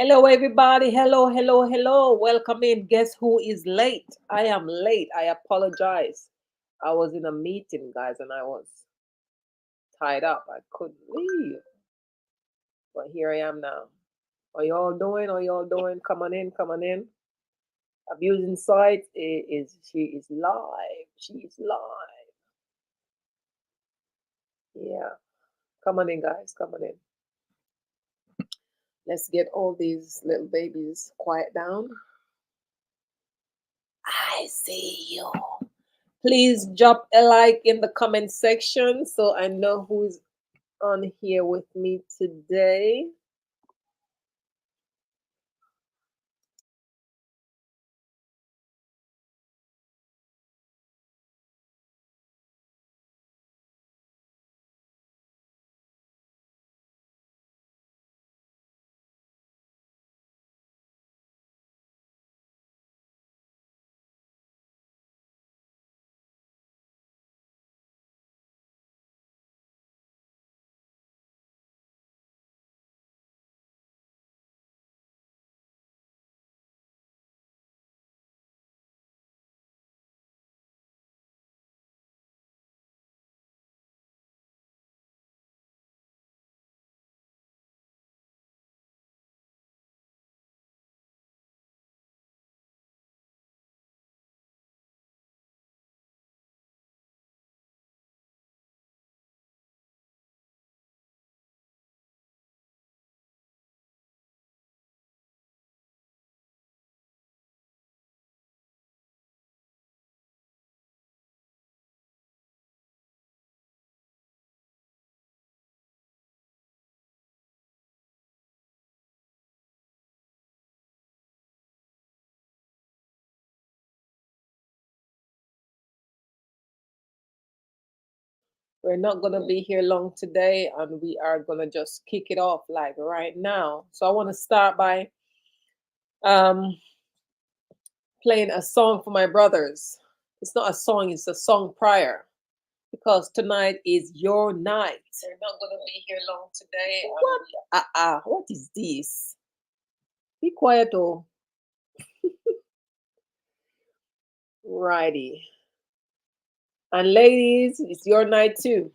Hello, everybody. Hello, hello, hello. Welcome in. Guess who is late? I am late. I apologize. I was in a meeting, guys, and I was tied up. I couldn't leave. But here I am now. Are y'all doing? Are y'all doing? Come on in. Come on in. Abusing Sight is she is live. She is live. Yeah. Come on in, guys. Come on in. Let's get all these little babies quiet down. I see you. Please drop a like in the comment section so I know who's on here with me today. We're not going to be here long today, and we are going to just kick it off like right now. So I want to start by um, playing a song for my brothers. It's not a song, it's a song prior. Because tonight is your night. We're not gonna be here long today. What? What is this? Be quiet, oh. Righty. And ladies, it's your night too.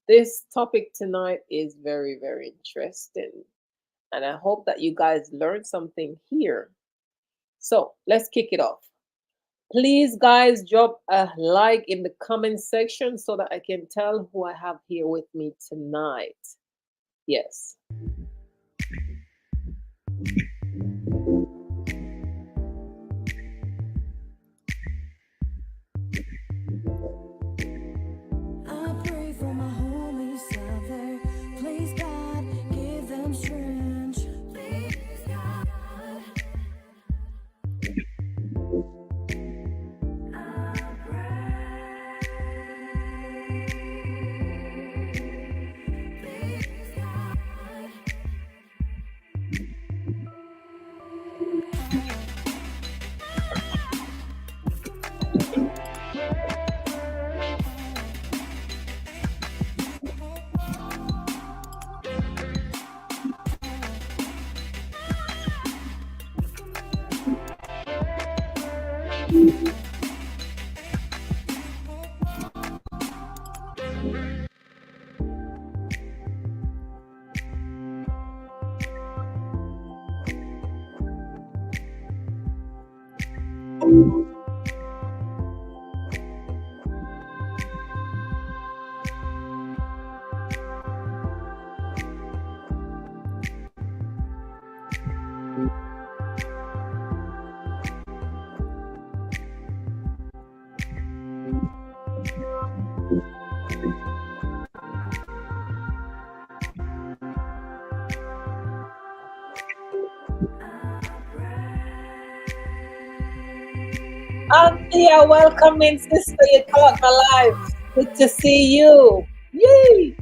This topic tonight is very, very interesting. And I hope that you guys learned something here. So let's kick it off. Please, guys, drop a like in the comment section so that I can tell who I have here with me tonight. Yes. Anthea, welcome in, sister. You caught my life. Good to see you. Yay!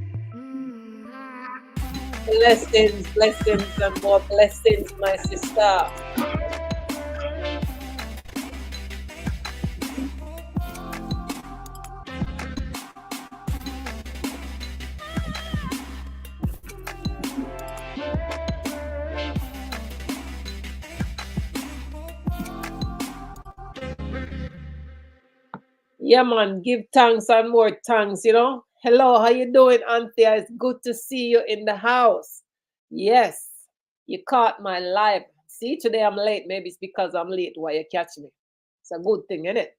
Blessings, blessings, and more blessings, my sister. Yeah, man, give thanks and more thanks, you know. Hello, how you doing, Anthea? It's good to see you in the house. Yes, you caught my live. See, today I'm late. Maybe it's because I'm late why you catch me. It's a good thing, isn't it?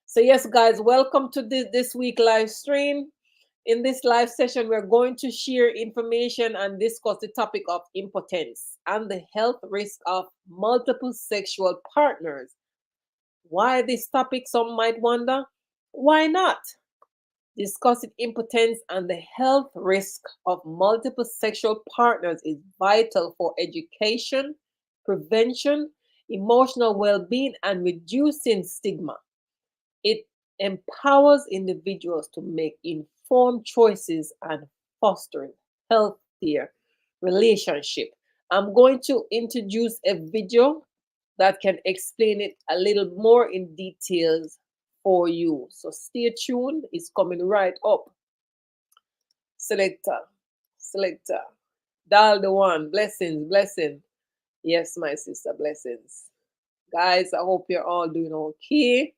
So, yes, guys, welcome to this week live stream. In this live session, we're going to share information and discuss the topic of impotence and the health risk of multiple sexual partners. Why this topic, some might wonder? Why not? Discussing impotence and the health risk of multiple sexual partners is vital for education, prevention, emotional well being, and reducing stigma. It empowers individuals to make informed choices and fostering healthier relationship. I'm going to introduce a video that can explain it a little more in details for you. So stay tuned. It's coming right up. Selector, selector. Dial the one. Blessings, blessing. Yes, my sister, blessings. Guys, I hope you're all doing okay.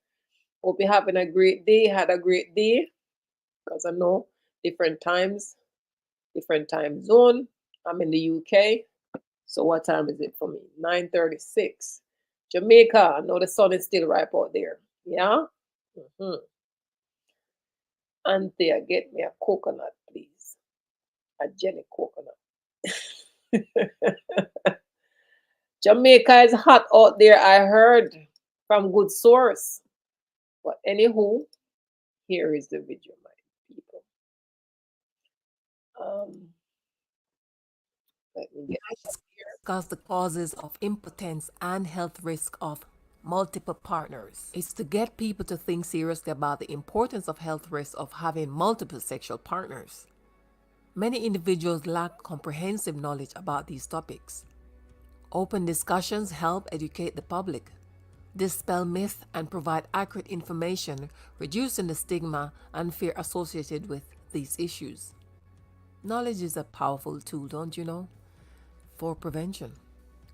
Hope you're having a great day. Had a great day. Because I know different times, different time zone. I'm in the UK. So what time is it for me? 9:36. Jamaica. I know the sun is still ripe out there. Yeah? Mm-hmm. Anthea, get me a coconut, please. A jelly coconut. Jamaica is hot out there, I heard from good source. But anywho, here is the video, my people. Um, Let me get it up here. Discuss the causes of impotence and health risk of multiple partners. It's to get people to think seriously about the importance of health risks of having multiple sexual partners. Many individuals lack comprehensive knowledge about these topics. Open discussions help educate the public, dispel myths, and provide accurate information, reducing the stigma and fear associated with these issues. Knowledge is a powerful tool, don't you know, for prevention.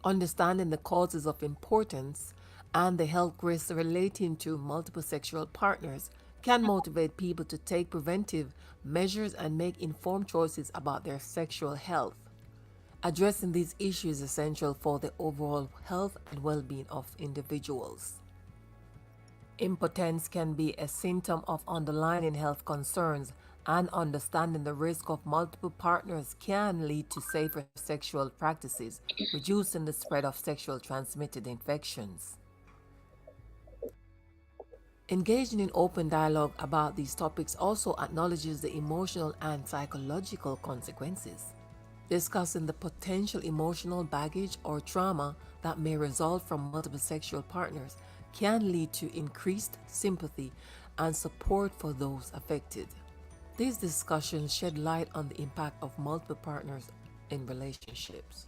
Understanding the causes of importance and the health risks relating to multiple sexual partners can motivate people to take preventive measures and make informed choices about their sexual health. Addressing these issues is essential for the overall health and well being of individuals. Impotence can be a symptom of underlying health concerns, and understanding the risk of multiple partners can lead to safer sexual practices, reducing the spread of sexual transmitted infections. Engaging in open dialogue about these topics also acknowledges the emotional and psychological consequences. Discussing the potential emotional baggage or trauma that may result from multiple sexual partners can lead to increased sympathy and support for those affected. These discussions shed light on the impact of multiple partners in relationships.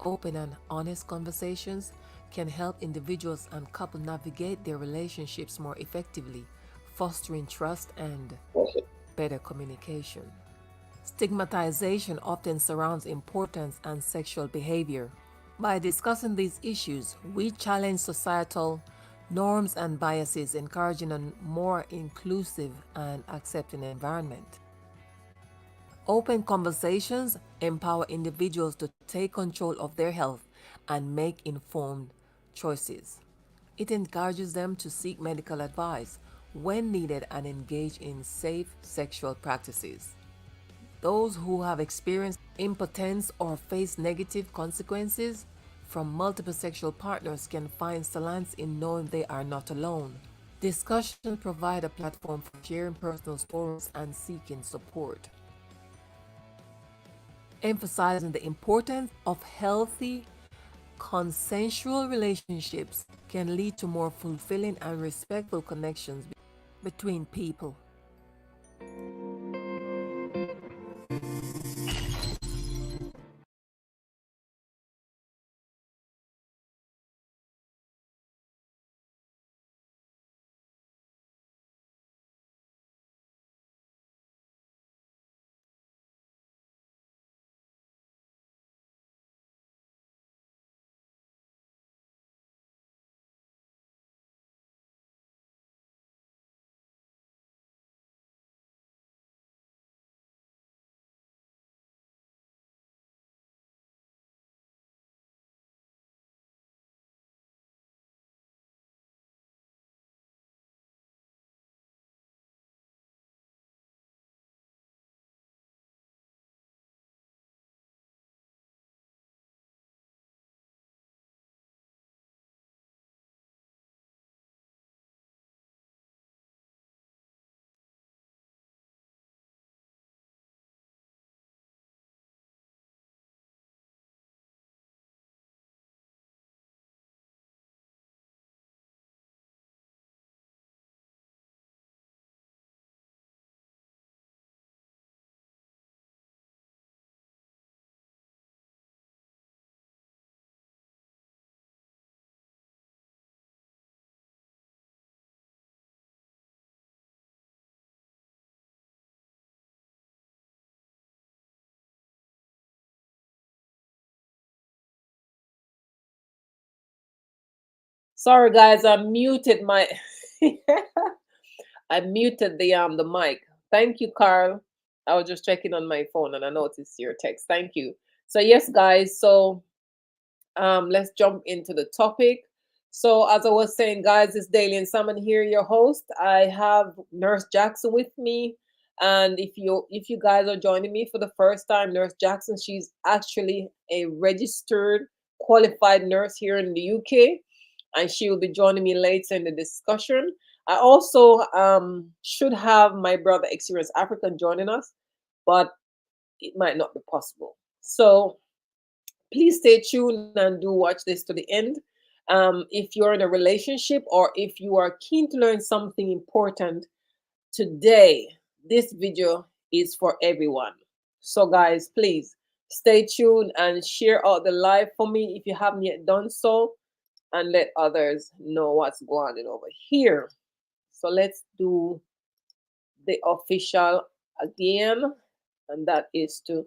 Open and honest conversations can help individuals and couples navigate their relationships more effectively, fostering trust and better communication. Stigmatization often surrounds importance and sexual behavior. By discussing these issues, we challenge societal norms and biases, encouraging a more inclusive and accepting environment. Open conversations empower individuals to take control of their health and make informed choices. It encourages them to seek medical advice when needed and engage in safe sexual practices. Those who have experienced impotence or face negative consequences from multiple sexual partners can find solace in knowing they are not alone. Discussions provide a platform for sharing personal stories and seeking support, emphasizing the importance of healthy, consensual relationships can lead to more fulfilling and respectful connections between people. Sorry guys, I muted my I muted the mic. Thank you, Carl. I was just checking on my phone and I noticed your text. Thank you. So yes, guys, so let's jump into the topic. So as I was saying, guys, it's Dalian Salmon here, your host. I have Nurse Jackson with me. And if you guys are joining me for the first time, Nurse Jackson, she's actually a registered qualified nurse here in the UK, and she will be joining me later in the discussion. I also should have my brother Experience African joining us, but it might not be possible. So please stay tuned and do watch this to the end. If you're in a relationship or if you are keen to learn something important today, this video is for everyone. So, guys, please stay tuned and share out the live for me if you haven't yet done so, and let others know what's going on over here. So, let's do the official again, and that is to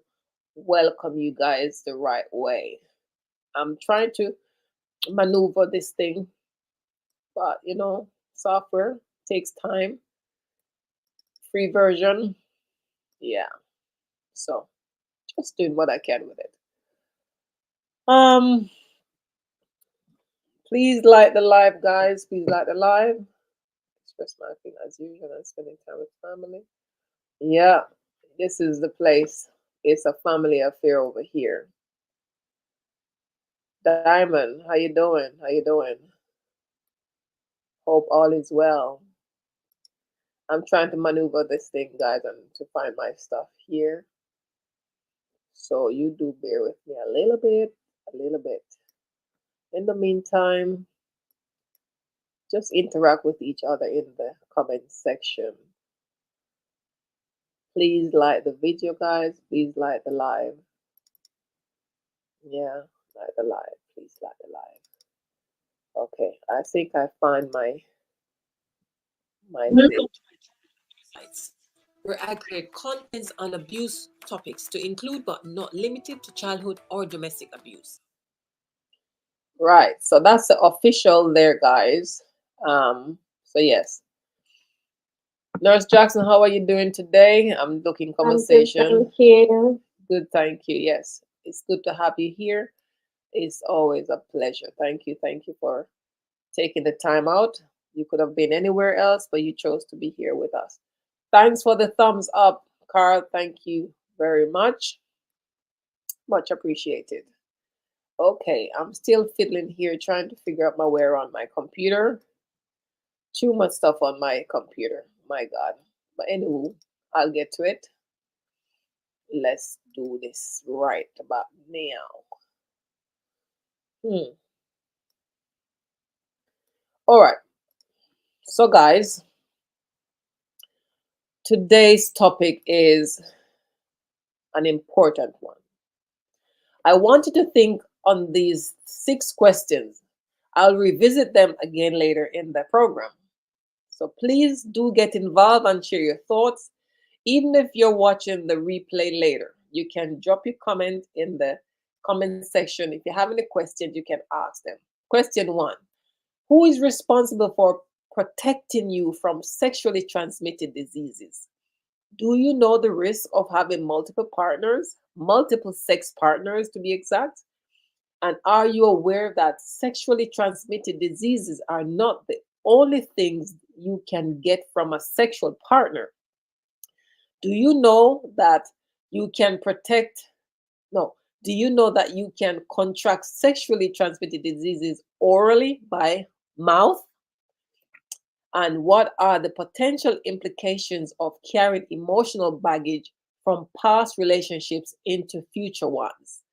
welcome you guys the right way. I'm trying to maneuver this thing, but software takes time. Free version, yeah. So just doing what I can with it. Um, please like the live, guys. Please like the live. Express my feeling as usual and spending time with family. Yeah, this is the place. It's a family affair over here. Diamond, how you doing? How you doing? Hope all is well. I'm trying to maneuver this thing, guys, and to find my stuff here. So you do bear with me a little bit, a little bit. In the meantime, just interact with each other in the comment section. Please like the video, guys. Please like the live. Yeah, like the live. Please like the live. Okay, I think I find my thing. Sites, where I create contents on abuse topics to include but not limited to childhood or domestic abuse. Right, so that's the official there, guys. So yes. Nurse Jackson, how are you doing today? I'm looking conversation. I'm good, thank you. Good, thank you. Yes, it's good to have you here. It's always a pleasure. Thank you for taking the time out. You could have been anywhere else, but you chose to be here with us. Thanks for the thumbs up, Carl. Thank you very much. Much appreciated. Okay, I'm still fiddling here, trying to figure out my way around my computer. Too much stuff on my computer. My God. But anywho, I'll get to it. Let's do this right about now. All right. So, guys, today's topic is an important one. I want you to think on these 6 questions. I'll revisit them again later in the program. So please do get involved and share your thoughts. Even if you're watching the replay later, you can drop your comment in the comment section. If you have any questions, you can ask them. Question 1: who is responsible for protecting you from sexually transmitted diseases? Do you know the risk of having multiple partners, multiple sex partners to be exact? And are you aware that sexually transmitted diseases are not the only things you can get from a sexual partner? Do you know that you can protect? No. Do you know that you can contract sexually transmitted diseases orally by mouth? And what are the potential implications of carrying emotional baggage from past relationships into future ones?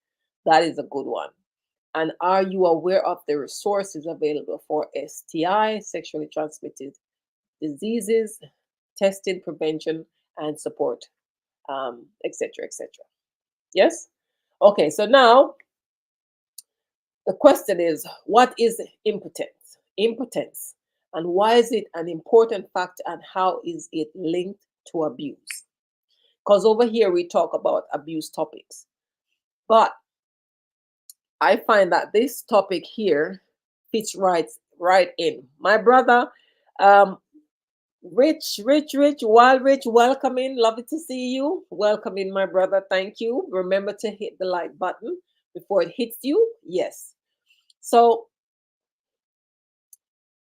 That is a good one. And are you aware of the resources available for STI, sexually transmitted diseases, testing, prevention, and support, etc., etc.? Yes? Okay, so now the question is, what is impotence? Impotence. And why is it an important factor and how is it linked to abuse? Because over here we talk about abuse topics. But I find that this topic here fits right right in. My brother, um, Rich, Wild Rich, welcome in. Lovely to see you. Welcome in, my brother. Thank you. Remember to hit the like button before it hits you. Yes. So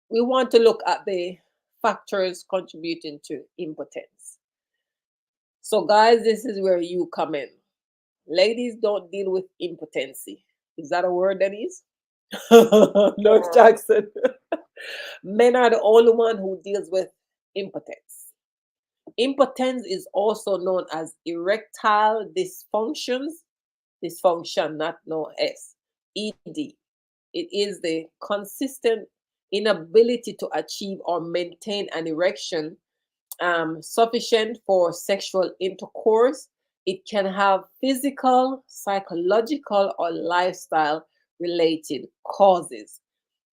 we want to look at the factors contributing to impotence. So, guys, this is where you come in. Ladies don't deal with impotency. Is that a word, Denise? Nurse Yeah. Jackson. Men are the only one who deals with impotence. Impotence is also known as erectile dysfunction, not no S, ED. It is the consistent inability to achieve or maintain an erection sufficient for sexual intercourse. It can have physical, psychological, or lifestyle related causes.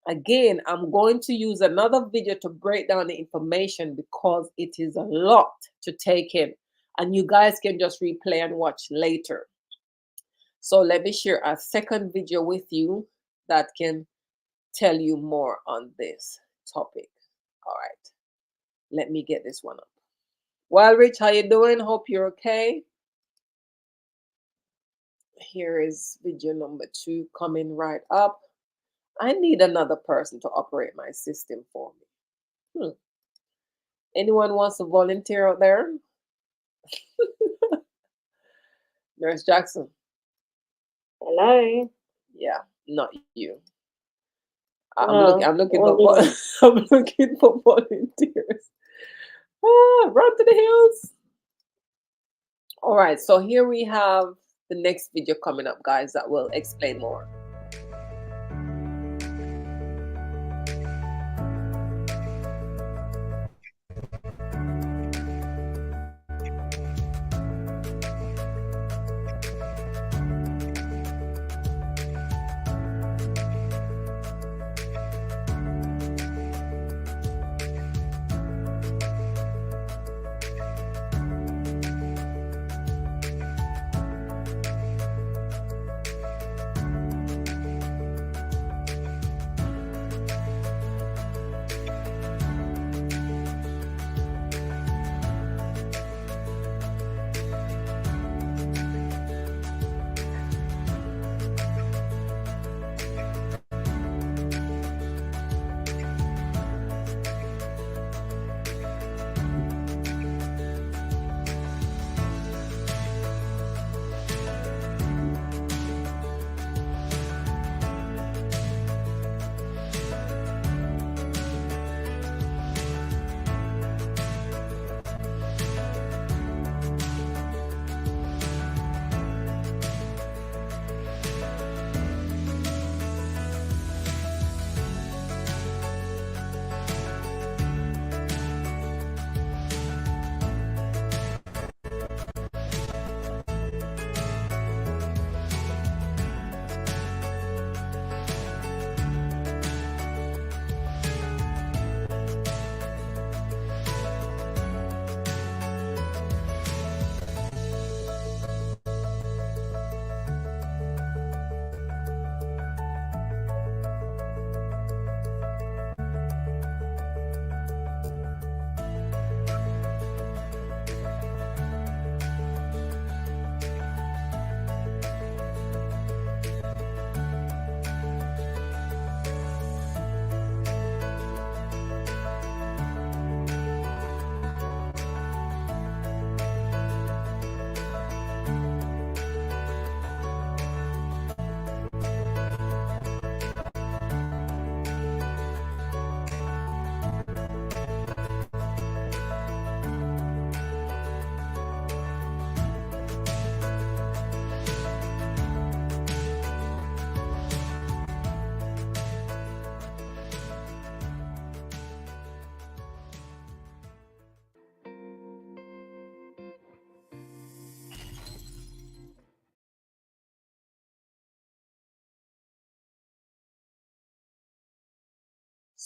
Again, I'm going to use another video to break down the information because it is a lot to take in. And you guys can just replay and watch later. So let me share a second video with you that can tell you more on this topic. All right, let me get this one up. Well, Rich, how you doing? Hope you're okay. Here is video number 2 coming right up. I need another person to operate my system for me. Anyone wants to volunteer out there? Nurse Jackson. Hello. Yeah, not you. No, I'm looking for only I'm looking for volunteers. Run to the hills. All right, so here we have the next video coming up, guys, that will explain more.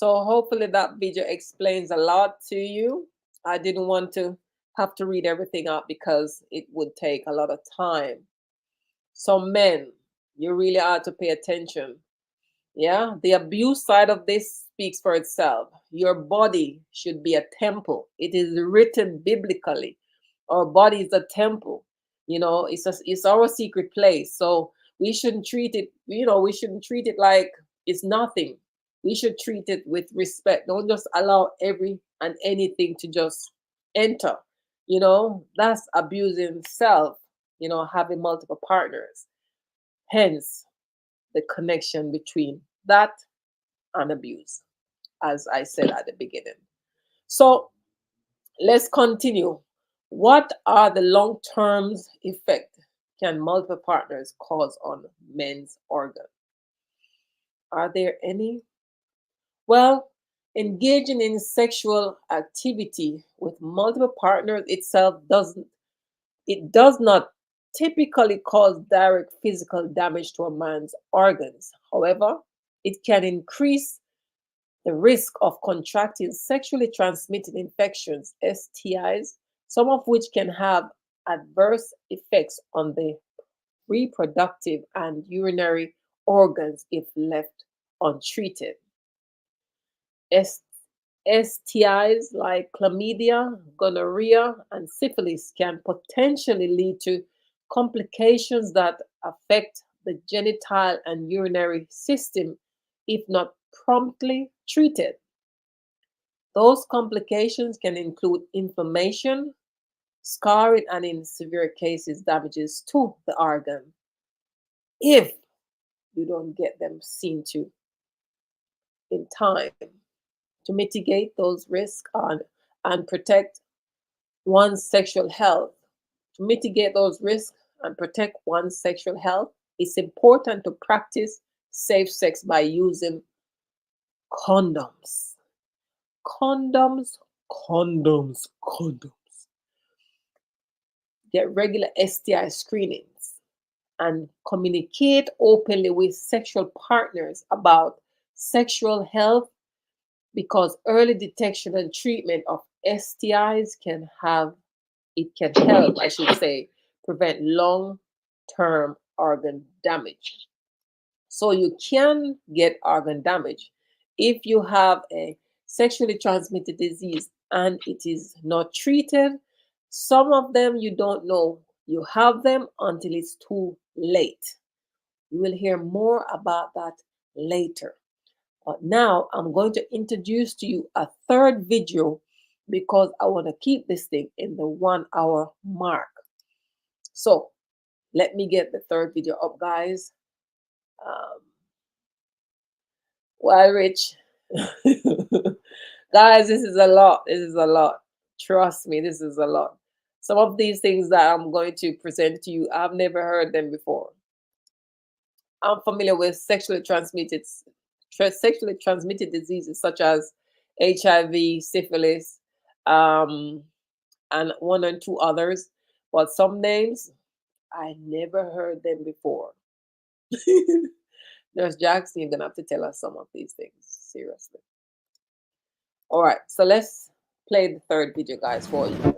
So hopefully that video explains a lot to you. I didn't want to have to read everything out because it would take a lot of time. So men, you really ought to pay attention. Yeah, the abuse side of this speaks for itself. Your body should be a temple. It is written biblically. Our body is a temple. It's our secret place. So we shouldn't treat it, we shouldn't treat it like it's nothing. We should treat it with respect. Don't just allow every and anything to just enter. That's abusing self, having multiple partners. Hence, the connection between that and abuse, as I said at the beginning. So let's continue. What are the long term effects can multiple partners cause on men's organ? Are there any? Well, engaging in sexual activity with multiple partners itself does not typically cause direct physical damage to a man's organs. However, it can increase the risk of contracting sexually transmitted infections, STIs, some of which can have adverse effects on the reproductive and urinary organs if left untreated. STIs like chlamydia, gonorrhea, and syphilis can potentially lead to complications that affect the genital and urinary system if not promptly treated. Those complications can include inflammation, scarring, and in severe cases, damages to the organ if you don't get them seen to in time. To mitigate those risks and protect one's sexual health, to mitigate those risks and protect one's sexual health, it's important to practice safe sex by using condoms. Condoms, condoms. Get regular STI screenings and communicate openly with sexual partners about sexual health because early detection and treatment of STIs can help, I should say, prevent long-term organ damage. So you can get organ damage if you have a sexually transmitted disease and it is not treated. Some of them you don't know you have them until it's too late. You will hear more about that later. But now I'm going to introduce to you a third video because I want to keep this thing in the 1 hour mark. So let me get the third video up, guys. Um, Well, Rich, guys, this is a lot. This is a lot. Trust me, this is a lot. Some of these things that I'm going to present to you, I've never heard them before. I'm familiar with sexually transmitted diseases such as HIV, syphilis, um, and one and two others, but some names I never heard them before. Nurse Jackson, you're gonna have to tell us some of these things seriously. All right, so let's play the third video, guys, for you.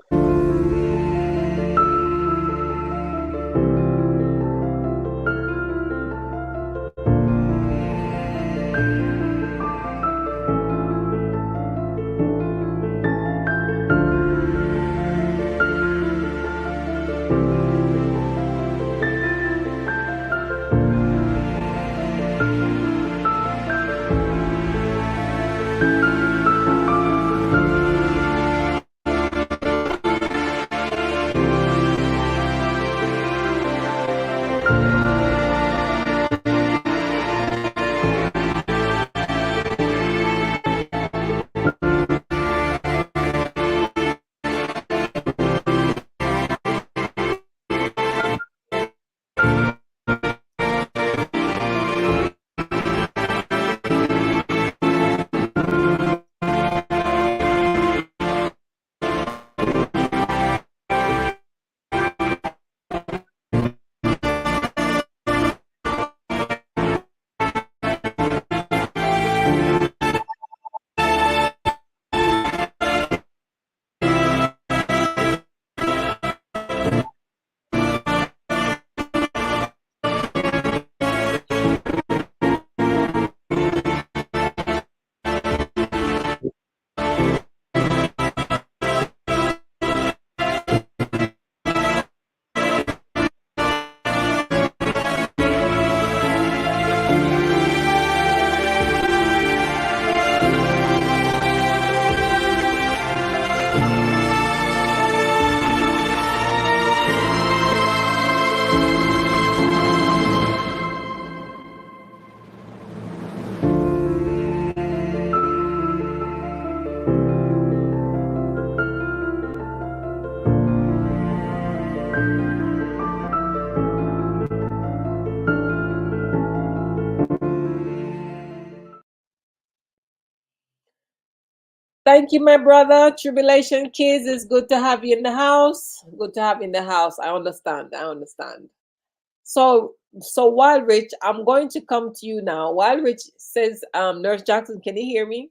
Thank you, my brother. Tribulation Kids, it's good to have you in the house. Good to have you in the house. I understand. I understand. So while Rich, I'm going to come to you now. While Rich says, Nurse Jackson, can you hear me?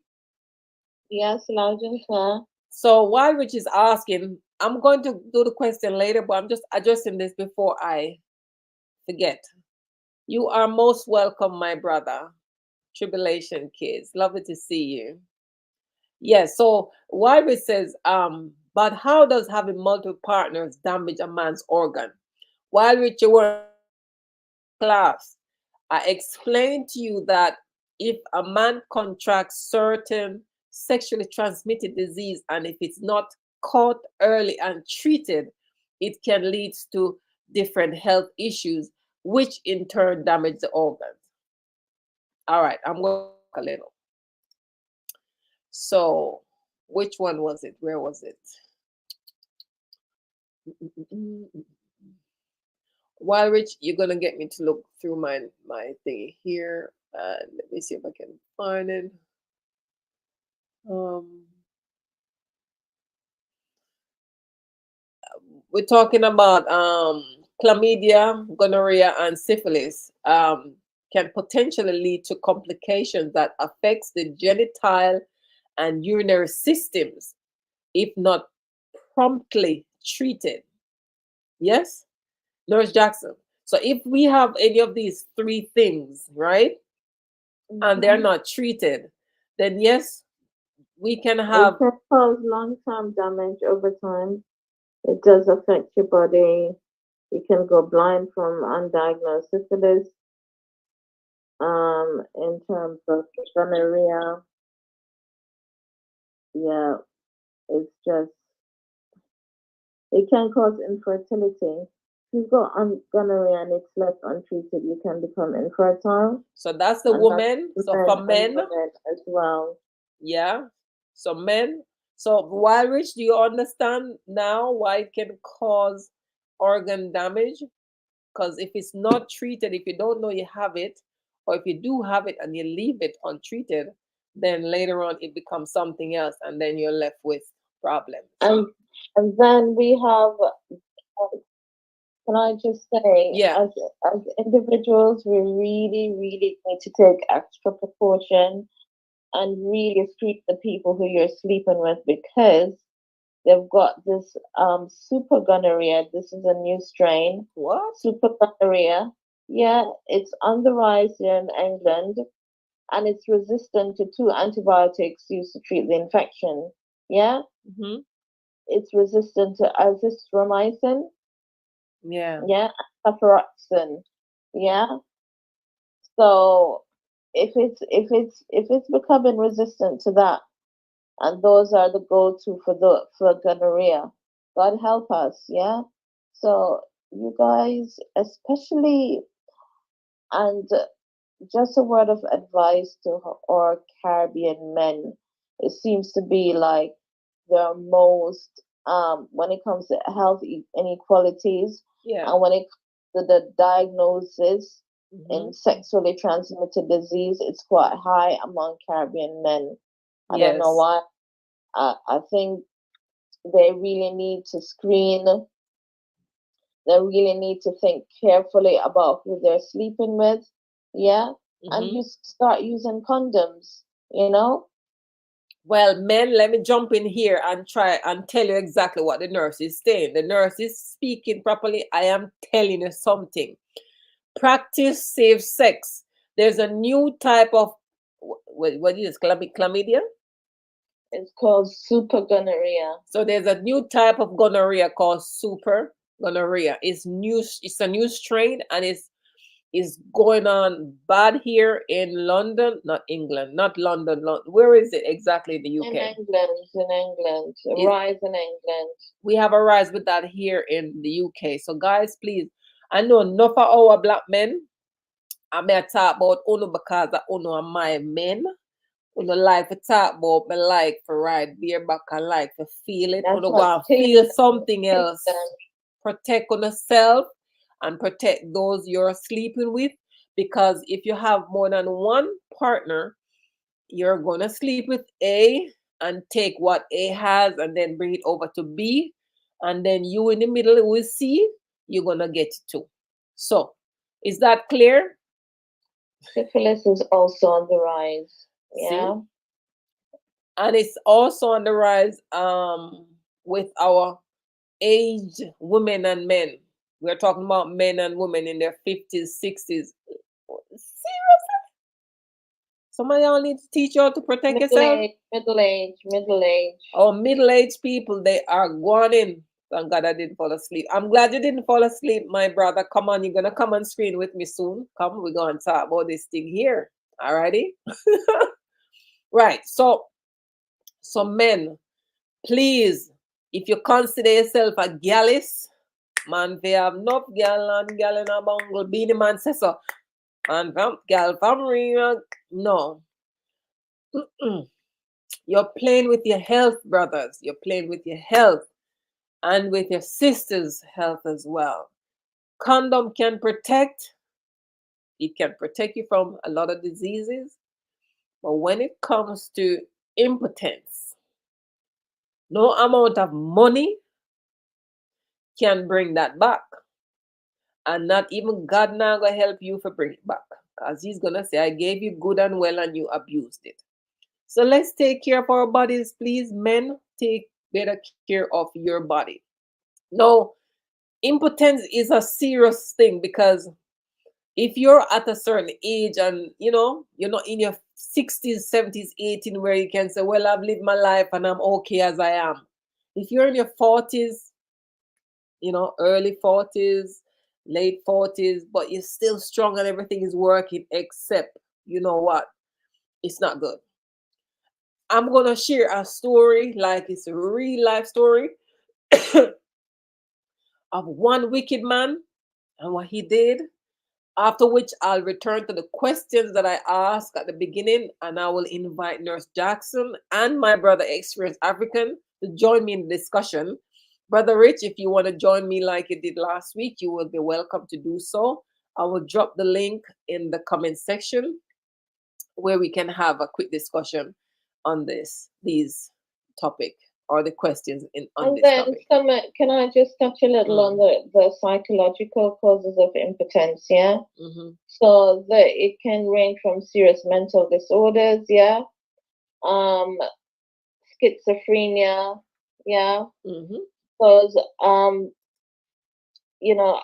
Yes, loud and clear. So while Rich is asking, I'm going to do the question later, but I'm just addressing this before I forget. You are most welcome, my brother. Tribulation Kids, lovely to see you. Yes. So while Rich says, but how does having multiple partners damage a man's organ? While Rich, you weren't class, I explained to you that if a man contracts certain sexually transmitted disease and if it's not caught early and treated, it can lead to different health issues, which in turn damage the organs. All right, I'm going to back a little. So, which one was it? Where was it? While Rich, you're gonna get me to look through my thing here, and let me see if I can find it. Um, we're talking about chlamydia, gonorrhea, and syphilis. Can potentially lead to complications that affects the genital and urinary systems if not promptly treated. Yes, Nurse Jackson. So if we have any of these three things, right, and they're Mm-hmm. not treated, then yes, we can It have. can cause long-term damage over time. It does affect your body. You can go blind from undiagnosed syphilis. In terms of gonorrhea, yeah, it's just it can cause infertility. If you've got gonorrhea and it's left untreated, you can become infertile, So that's the and that's woman. So men for and men, women as well. yeah. So men. So why, Rich, do you understand now why it can cause organ damage? Because if it's not treated, if you don't know you have it, or if you do have it and you leave it untreated, then later on it becomes something else, and then you're left with problems. And and then we have. Can I just say, Yeah. as individuals, we really, really need to take extra precaution and really screen the people who you're sleeping with because they've got this super gonorrhea. This is a new strain. What? Super gonorrhea. Yeah, it's on the rise here in England and it's resistant to two antibiotics used to treat the infection. Yeah, Mm-hmm. it's resistant to azithromycin. Yeah. Yeah, cefuroxime. Yeah, so if it's becoming resistant to that, and those are the go-to for the for gonorrhea. God help us, yeah. So you guys, especially, and just a word of advice to our Caribbean men. It seems to be like the most when it comes to health inequalities Yeah. and when it comes to the diagnosis Mm-hmm. in sexually transmitted disease, it's quite high among Caribbean men. I don't know Yes. why. I think they really need to screen. They really need to think carefully about who they're sleeping with. Yeah. And Mm-hmm. you start using condoms, you know? Well, men, let me jump in here and try and tell you exactly what the nurse is saying. The nurse is speaking properly. I am telling you something. Practice safe sex. There's a new type of what is chlamydia? It's called super gonorrhea. So there's a new type of gonorrhea called super gonorrhea. It's new. It's a new strain, and it's going on bad here in London, not England, not London. Where is it exactly in the UK? In England, It, rise in England. we have a rise with that here in the UK. So guys, please, I know enough of our black men. I may talk about uno because I uno are my men. Uno like to talk about me like for ride bareback and like to feel it. That's Uno what go and feel Taylor something done. else. Protect on yourself and protect those you're sleeping with. Because if you have more than one partner, you're gonna sleep with A and take what A has and then bring it over to B, and then you in the middle with C, you're gonna get it too. So, is that clear? Syphilis is also on the rise. See, Yeah. and it's also on the rise with our aged women and men. We're talking about men and women in their 50s, 60s. Seriously? Somebody all need to teach you how to protect Middle yourself? age, middle age, middle age. Our middle-aged people, they are going in. Thank God I didn't fall asleep. I'm glad you didn't fall asleep, my brother. Come on, you're gonna come on screen with me soon. Come, we're gonna talk about this thing here. Alrighty? Right. So men, please, if you consider yourself a gallus, man, if you have enough gal and gal in a bungle, be the man says so. Man, gal, family, no. Mm-mm. You're playing with your health, brothers. You're playing with your health and with your sister's health as well. Condom can protect. It can protect you from a lot of diseases. But when it comes to impotence, no amount of money can bring that back. And not even God now gonna help you for bring it back. Because he's gonna say, I gave you good and well and you abused it. So let's take care of our bodies, please. Men, take better care of your body. No, impotence is a serious thing because if you're at a certain age and you're not in your 60s, 70s, 18 where you can say, well, I've lived my life and I'm okay as I am. If you're in your 40s, early 40s, late 40s, but you're still strong and everything is working, except, you know what? It's not good. I'm going to share a story like it's a real life story of one wicked man and what he did. After which I'll return to the questions that I asked at the beginning, and I will invite Nurse Jackson and my brother Experience African to join me in the discussion. Brother Rich, if you want to join me like you did last week, you will be welcome to do so. I will drop the link in the comment section where we can have a quick discussion on these topic or the questions on And this then topic. can I just touch a little on the psychological causes of impotence, yeah? Mm-hmm. So it can range from serious mental disorders, yeah, um, schizophrenia, yeah, Mm-hmm. because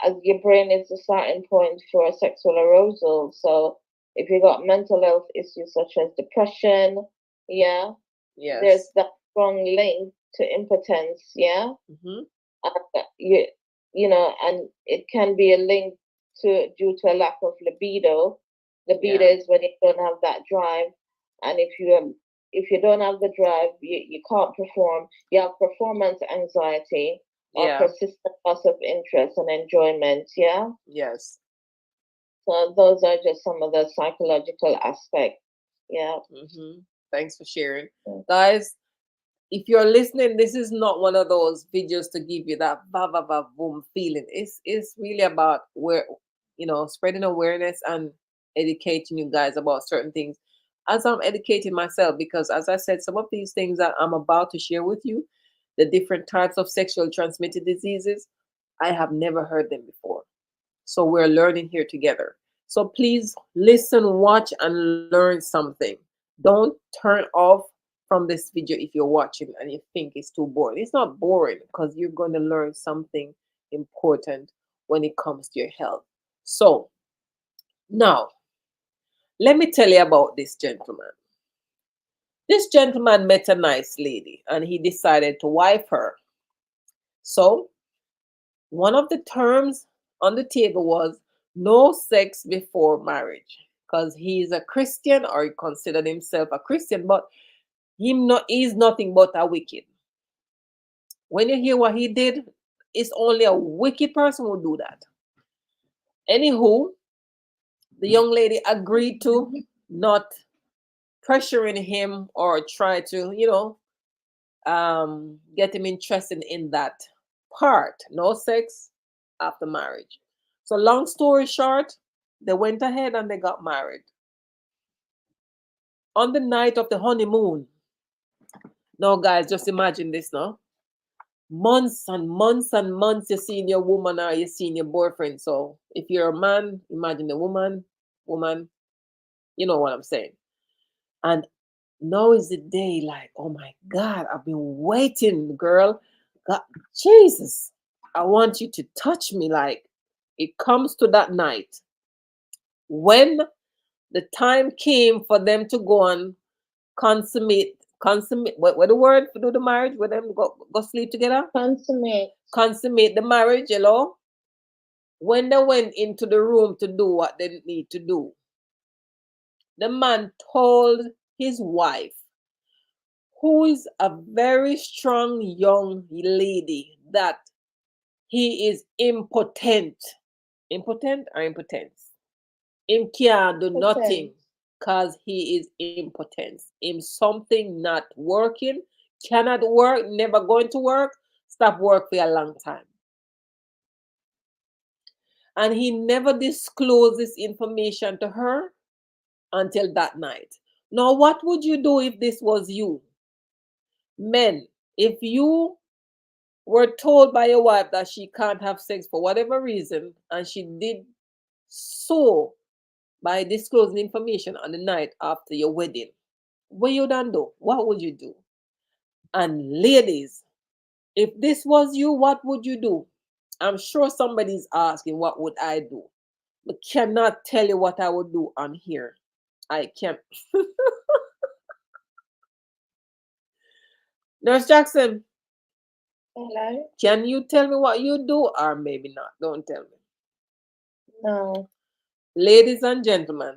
as your brain is the starting point for sexual arousal. So if you got mental health issues such as depression, yeah, there's Yes. that strong link to impotence, yeah. Mm-hmm. You and it can be a link to due to a lack of libido. Libido Yeah. is when you don't have that drive, and if you don't have the drive, you can't perform. You have performance anxiety or Yeah. persistent loss of interest and enjoyment. Yeah, Yes. so those are just some of the psychological aspects. Yeah. Mm-hmm. Thanks for sharing. Mm. Guys, if you're listening, this is not one of those videos to give you that va va va boom feeling. It's really about spreading awareness and educating you guys about certain things. As I'm educating myself, because as I said, some of these things that I'm about to share with you, the different types of sexual transmitted diseases, I have never heard them before. So we're learning here together. So please listen, watch, and learn something. Don't turn off from this video if you're watching and you think it's too boring. It's not boring because you're going to learn something important when it comes to your health. So now, let me tell you about this gentleman. This gentleman met a nice lady and he decided to wife her. So one of the terms on the table was no sex before marriage because he's a Christian or he considered himself a Christian, but he's nothing but a wicked. When you hear what he did, it's only a wicked person who do that. Anywho, the young lady agreed to not pressuring him or try to, get him interested in that part. No sex after marriage. So, long story short, they went ahead and they got married. On the night of the honeymoon, Now, guys, just imagine this now. Months and months and months you're seeing your woman or you're seeing your boyfriend. So if you're a man, imagine a woman, you know what I'm saying. And now is the day, like, oh my God, I've been waiting, girl. God, Jesus, I want you to touch me. Like, it comes to that night when the time came for them to go and consummate what the word for do the marriage with them go sleep together, consummate the marriage, when they went into the room to do what they need to do, the man told his wife, who is a very strong young lady, that he is impotent. Impotent or impotence? Him can't do nothing because he is impotence. Him something not working, cannot work, never going to work, stop work for a long time. And he never disclosed this information to her until that night. Now, what would you do if this was you? Men, if you were told by your wife that she can't have sex for whatever reason, and she did so by disclosing information on the night after your wedding, what you done do? What would you do? And ladies, if this was you, what would you do? I'm sure somebody's asking, what would I do? But cannot tell you what I would do on here. I can't. Nurse Jackson, Hello? can you tell me what you do, or maybe not? Don't tell me. No. Ladies and gentlemen,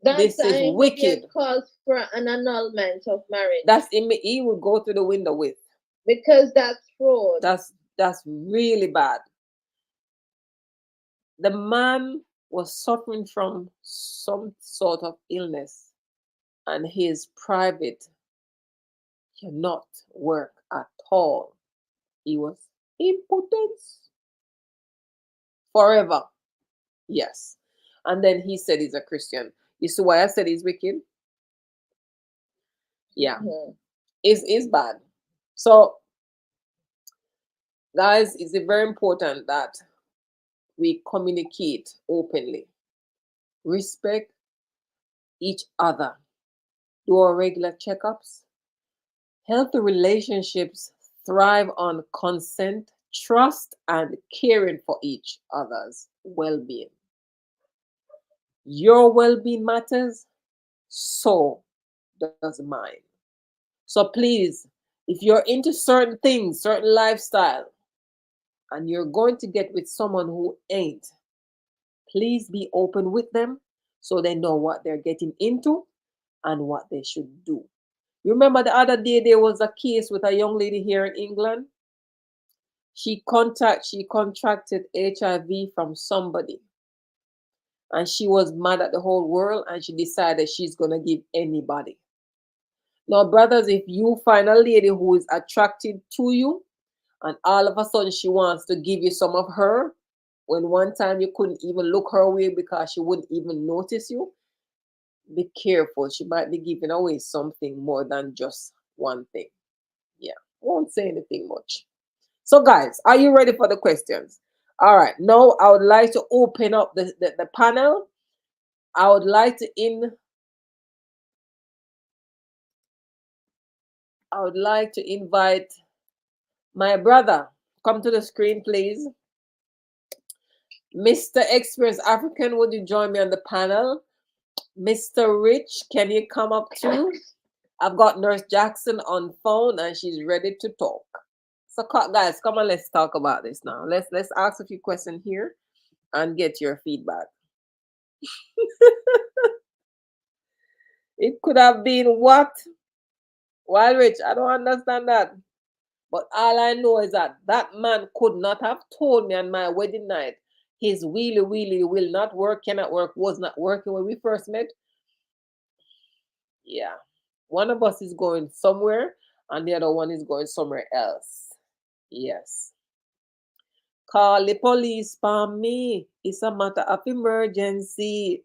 That's this is an wicked. immediate cause for an annulment of marriage. That's he would go through the window with. Because that's fraud. That's really bad. The man was suffering from some sort of illness, and his private cannot work at all. He was impotent forever. Yes. And then he said he's a Christian. You see why I said he's wicked? Yeah. Mhm. It's bad. So, guys, it's very important that we communicate openly, respect each other, do our regular checkups. Healthy relationships thrive on consent, trust, and caring for each other's well being. Your well being matters, so does mine. So please, if you're into certain things, certain lifestyle, and you're going to get with someone who ain't, please be open with them so they know what they're getting into and what they should do. You remember the other day there was a case with a young lady here in England. She contracted HIV from somebody, and she was mad at the whole world, and she decided she's gonna give anybody. Now, brothers, if you find a lady who is attracted to you, and all of a sudden she wants to give you some of her, when one time you couldn't even look her way because she wouldn't even notice you, be careful. She might be giving away something more than just one thing. Yeah, won't say anything much. So, guys, are you ready for the questions? All right. Now, I would like to open up the panel. I would like to invite my brother. Come to the screen, please. Mr. Experienced African, would you join me on the panel? Mr. Rich, can you come up too? I've got Nurse Jackson on phone and she's ready to talk. So, guys, come on, let's talk about this now. Let's ask a few questions here and get your feedback. It could have been what? Well, Rich, I don't understand that. But all I know is that that man could not have told me on my wedding night his wheelie will not work, cannot work, was not working when we first met. Yeah. One of us is going somewhere and the other one is going somewhere else. Yes. Call the police for me. It's a matter of emergency.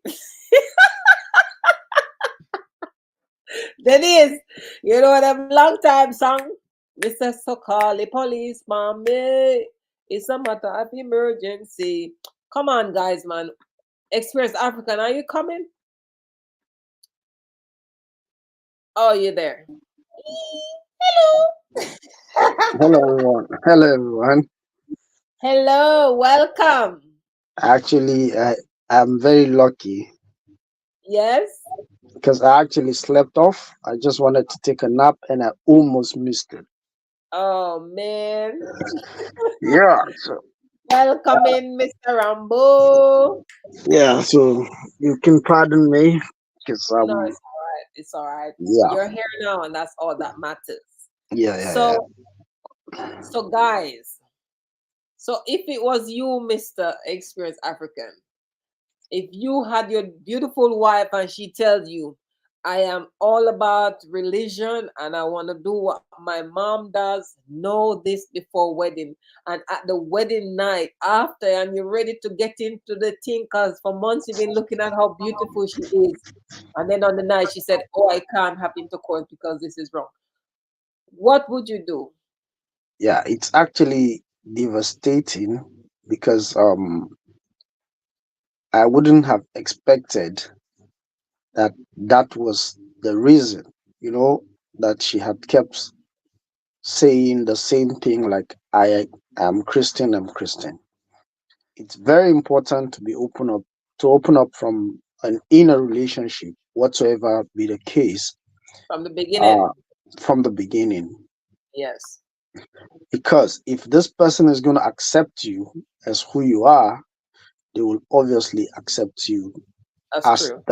Denise, you know them long time song. Mr. So call the police, mommy. It's a matter of emergency. Come on, guys, man. Experience African, are you coming? Oh, you're there. Hello, Hello. everyone. Hello, everyone. Hello, welcome. Actually, I'm very lucky Yes. because I actually slept off. I just wanted to take a nap and I almost missed it. Oh man. Yeah, so Welcome in, Mr. Rambo. yeah, so you can pardon me because No, it's all right. It's all right. yeah, You're here now, and that's all that matters. yeah, yeah, yeah. So, so guys, so if it was you, Mr. Experience African, if you had your beautiful wife and she tells you, I am all about religion and I want to do what my mom does, know this before wedding. And at the wedding night, after, and you're ready to get into the thing, because for months you've been looking at how beautiful she is. And then on the night, she said, oh, I can't have intercourse because this is wrong. What would you do? Yeah, it's actually devastating because I wouldn't have expected that that was the reason, you know, that she had kept saying the same thing like I am Christian, I'm Christian. It's very important to be open up from an inner relationship, whatsoever be the case, From the uh, beginning? from the beginning. Yes, Because if this person is going to accept you as who you are, they will obviously accept you that's as true.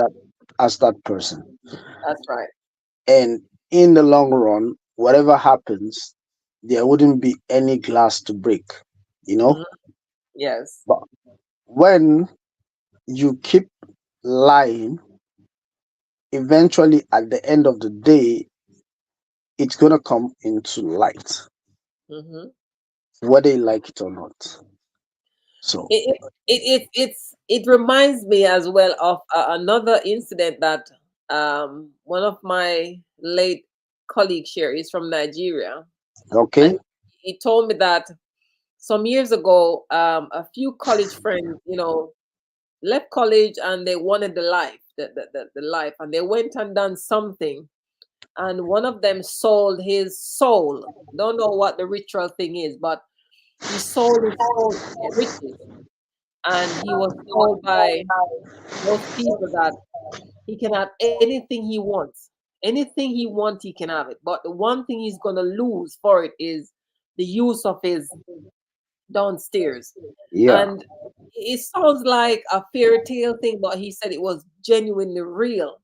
that person. That's right. And in the long run, whatever happens, there wouldn't be any glass to break, you know. Mhm. Yes. But when you keep lying, eventually at the end of the day, it's gonna come into light, Hmm. whether you like it or not. So, It reminds me as well of another incident that one of my late colleagues here is from Nigeria, okay, and he told me that some years ago, a few college friends, left college and they wanted the life, the life, and they went and done something, and one of them sold his soul. Don't know what the ritual thing is, but he sold his soul to get riches, and he was told by those people that he can have anything he wants. Anything he wants, he can have it. But the one thing he's gonna lose for it is the use of his downstairs. yeah, And it sounds like a fairy tale thing, but he said it was genuinely real.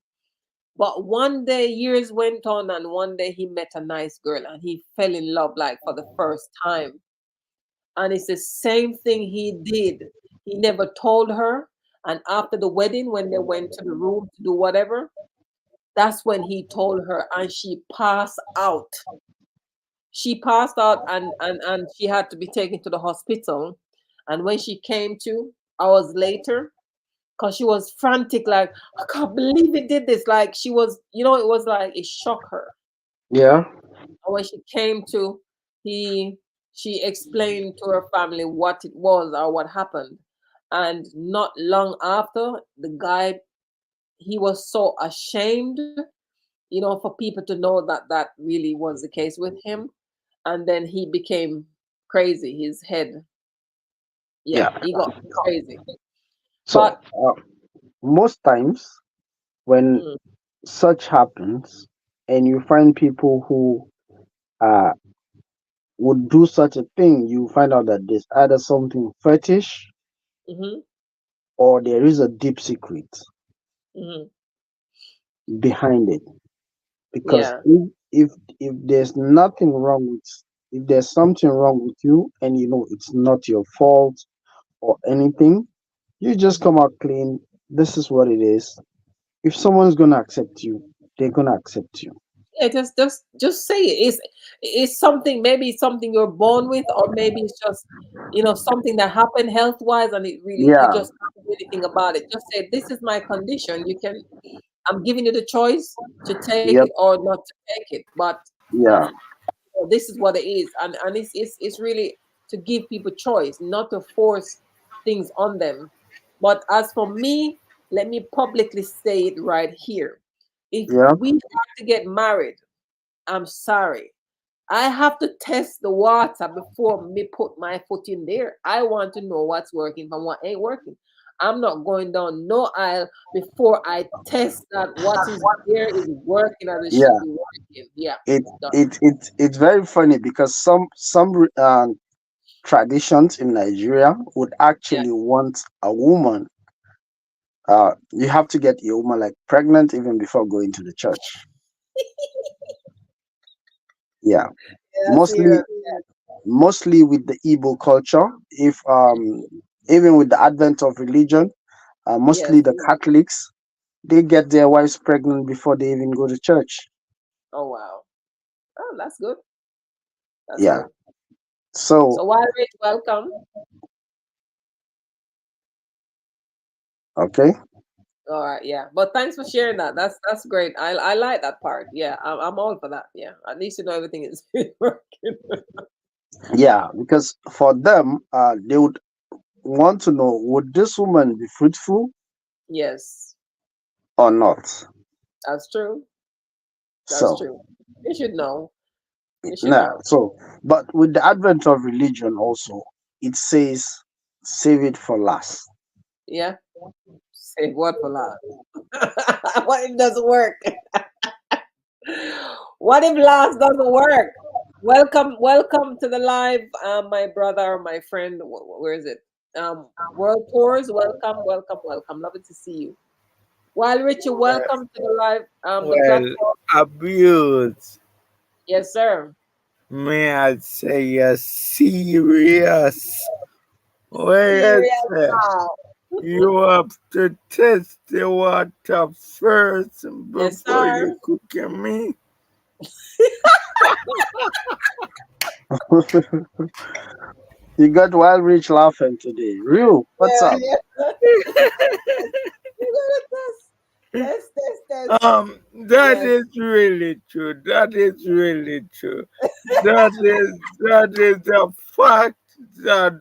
But one day, years went on, and one day he met a nice girl and he fell in love like for the first time. And it's the same thing he did. He never told her. And after the wedding, when they went to the room to do whatever, that's when he told her, and she passed out. She passed out, and she had to be taken to the hospital. And when she came to hours later, because she was frantic, like, I can't believe it did this. Like, she was, it was like it shocked her. yeah, And when she came to, he she explained to her family what it was or what happened. And not long after, the guy, he was so ashamed, for people to know that that really was the case with him. And then he became crazy. His head, yeah, yeah. he got crazy. So, But most times when mm, such happens, and you find people who uh, would do such a thing, you find out that there's either something fetish mhm, or there is a deep secret mhm, behind it. Because yeah, if there's nothing wrong with if there's something wrong with you and you know it's not your fault or anything, you just mhm. come out clean. This is what it is. If someone's gonna accept you, they're gonna accept you. Yeah, just say it. It's something, maybe it's something you're born with, or maybe it's just something that happened health wise, and it really you Yeah, just can't do anything about it. Just say, this is my condition. You can I'm giving you the choice to take it Yep. or not to take it. But Yeah. this is what it is, and it's really to give people choice, not to force things on them. But as for me, let me publicly say it right here: if Yeah. we have to get married, I'm sorry, I have to test the water before me put my foot in there. I want to know what's working from what ain't working. I'm not going down no aisle before I test that what is there is working as it should Yeah. be working. Yeah. It Done. it's very funny because some traditions in Nigeria would Yeah. actually want a woman. You have to get your woman like pregnant even before going to the church. Yeah. Yeah, Mostly serious. mostly with the Igbo culture. If even with the advent of religion, mostly Yes. the Catholics, they get their wives pregnant before they even go to church. Oh wow. Oh, that's good. That's Yeah. good. So So while Rich, welcome. okay. All right, yeah. But thanks for sharing that. That's great. I like that part. Yeah, I'm all for that. Yeah. At least you know everything is working. Yeah, because for them, they would want to know would this woman be fruitful Yes, or not. that's true. That's So true. You should know. You should now, know. so but with the advent of religion, also it says save it for last. Yeah. Save what for last? What if it doesn't work? What if last doesn't work? Welcome to the live, my brother, my friend. Where is it? World Tours. Welcome, welcome, welcome. Lovely to see you. While Richie, Well, welcome to the live, the well, platform. abuse. Yes, sir. May I say yes, serious? Where Serious is it? now. You have to test the water first Yes, before you sir. cooking me. You got Wild Rich laughing today. Real, what's Yeah, up? yeah. You gotta test. Test, test, test. That Yes. is really true. That is really true. That is a fact that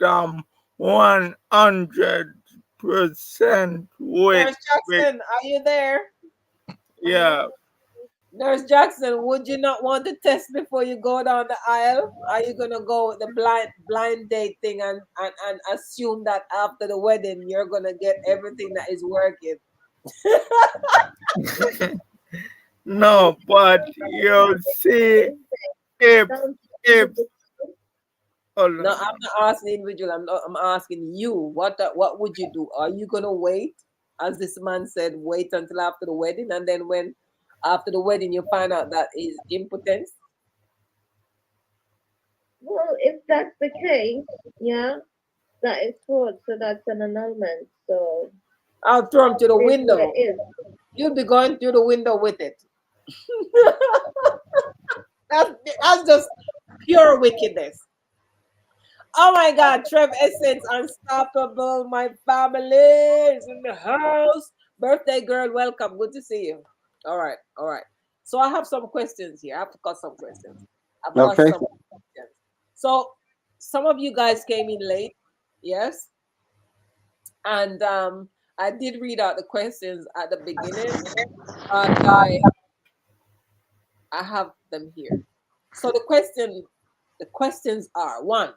100% with Nurse Jackson, are you there? yeah. Nurse Jackson, would you not want to test before you go down the aisle? Are you gonna go with the blind date thing and assume that after the wedding you're gonna get everything that is working? No, but you see, if if hold No, on, I'm not asking individual. I'm asking you. What would you do? Are you gonna wait, as this man said, wait until after the wedding, and then when after the wedding you find out that is impotence? Well, if that's the case, yeah, that is fraud, so that's an annulment. So I'll throw him to the it is what it window. is. You'll be going through the window with it. that's that's just pure wickedness. Oh my God, Trev Essence, unstoppable. My family is in the house. Birthday girl, welcome. Good to see you. All right, all right. So I have some questions here. I've got some questions. I've got Okay. some questions. So some of you guys came in late, yes, and I did read out the questions at the beginning, but I have them here. So the questions are: one,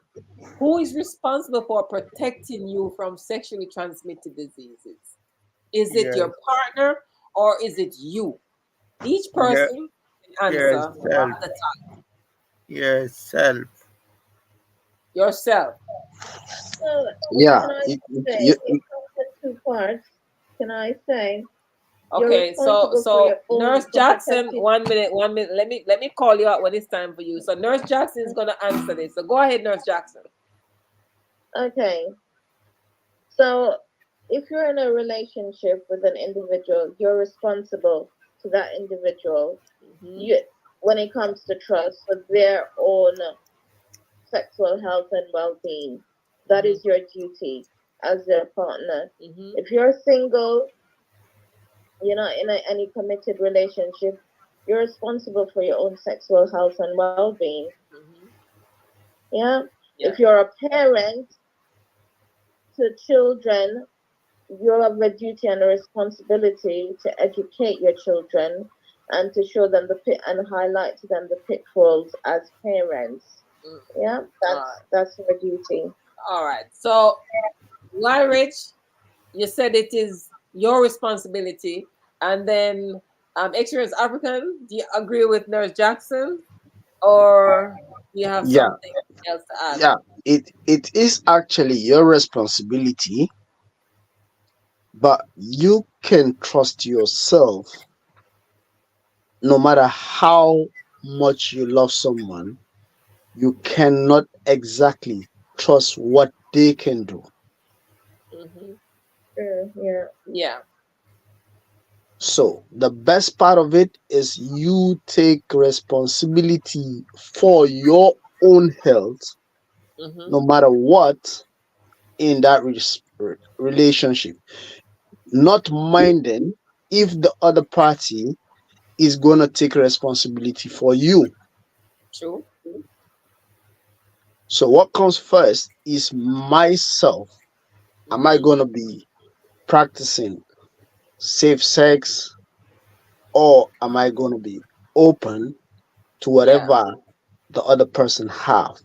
who is responsible for protecting you from sexually transmitted diseases? Is it yes, your partner or is it you? Each yeah, person can answer yourself, at a time. yourself. Yourself. So Yeah. can I It, just it, say you, it comes in two parts? Can I say you're Okay, so responsible for your own Nurse for Jackson, protecting? 1 minute, 1 minute. Let me call you out when it's time for you. So Nurse Jackson is gonna answer this. So go ahead, Nurse Jackson. Okay, so if you're in a relationship with an individual, you're responsible to that individual. Hmm. You, when it comes to trust, for their own sexual health and well-being, that Hmm. is your duty as their partner. Hmm. If you're single any committed relationship, you're responsible for your own sexual health and well-being. Hmm. Yeah. Yeah. If you're a parent to children, you have a duty and a responsibility to educate your children and to show them and highlight to them the pitfalls as parents. Mm. Yeah, All right. that's your duty. All right. So, why, Rich? You said it is your responsibility, and then Experience African. Do you agree with Nurse Jackson, or do you have Yeah, something else to add? yeah. It is actually your responsibility, but you can trust yourself no matter how much you love someone, you cannot exactly trust what they can do. Hmm. Yeah. Yeah. So, the best part of it is you take responsibility for your own health, Hmm. no matter what, in that relationship. Not minding if the other party is going to take responsibility for you. True. So, what comes first is myself. Am I Hmm. going to be practicing safe sex, or am I going to be open to Yeah. whatever the other person have?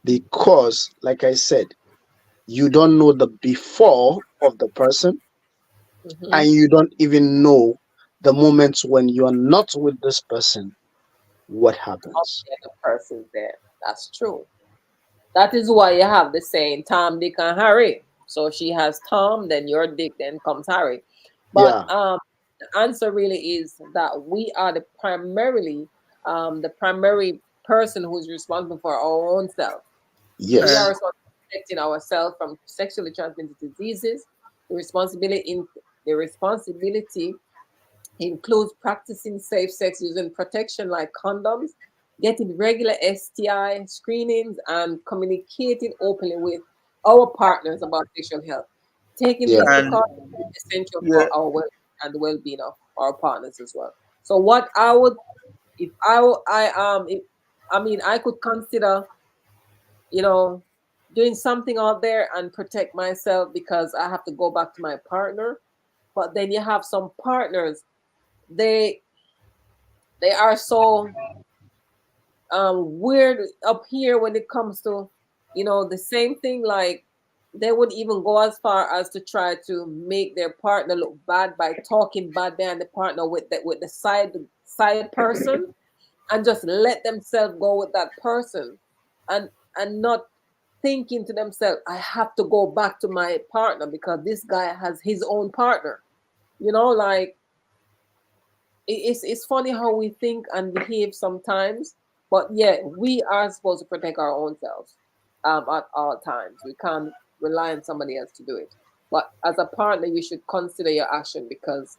Because, like I said, you don't know the before of the person, Hmm. and you don't even know the moments when you're not with this person, what happens. The other person's there. That's true. That is why you have the saying Tom, Dick, and Harry. So she has Tom, then your Dick, then comes Harry. But Yeah, the answer really is that we are the primary person who's responsible for our own self. We are And yes, responsible for protecting ourselves from sexually transmitted diseases. The responsibility in the responsibility includes practicing safe sex using protection like condoms, getting regular STI screenings, and communicating openly with our partners about sexual health. Taking yeah, these and precautions is essential yeah, for our well and the well-being of our partners as well. So, what I would, if I, w- if, I mean, I could consider, you know, doing something out there and protect myself because I have to go back to my partner. But then you have some partners, they they are so weird up here when it comes to, the same thing. Like they would even go as far as to try to make their partner look bad by talking bad behind the partner with the side person, and just let themselves go with that person, and not thinking to themselves, I have to go back to my partner because this guy has his own partner. Like it's funny how we think and behave sometimes, but yeah, we are supposed to protect our own selves at all times. We can't rely on somebody else to do it. But as a partner, you should consider your action because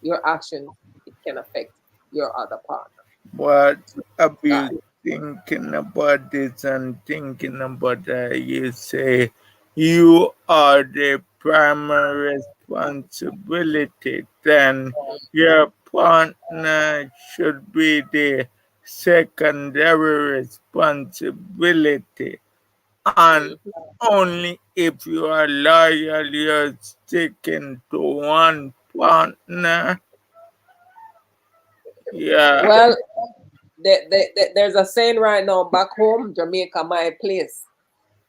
your action, it can affect your other partner. what I've That been thinking about this and thinking about that. You say you are the primary responsibility, then your partner should be the secondary responsibility. And mhm. only if you are loyal, you're sticking to one partner. Yeah. Well, there's a saying right now back home, Jamaica, my place.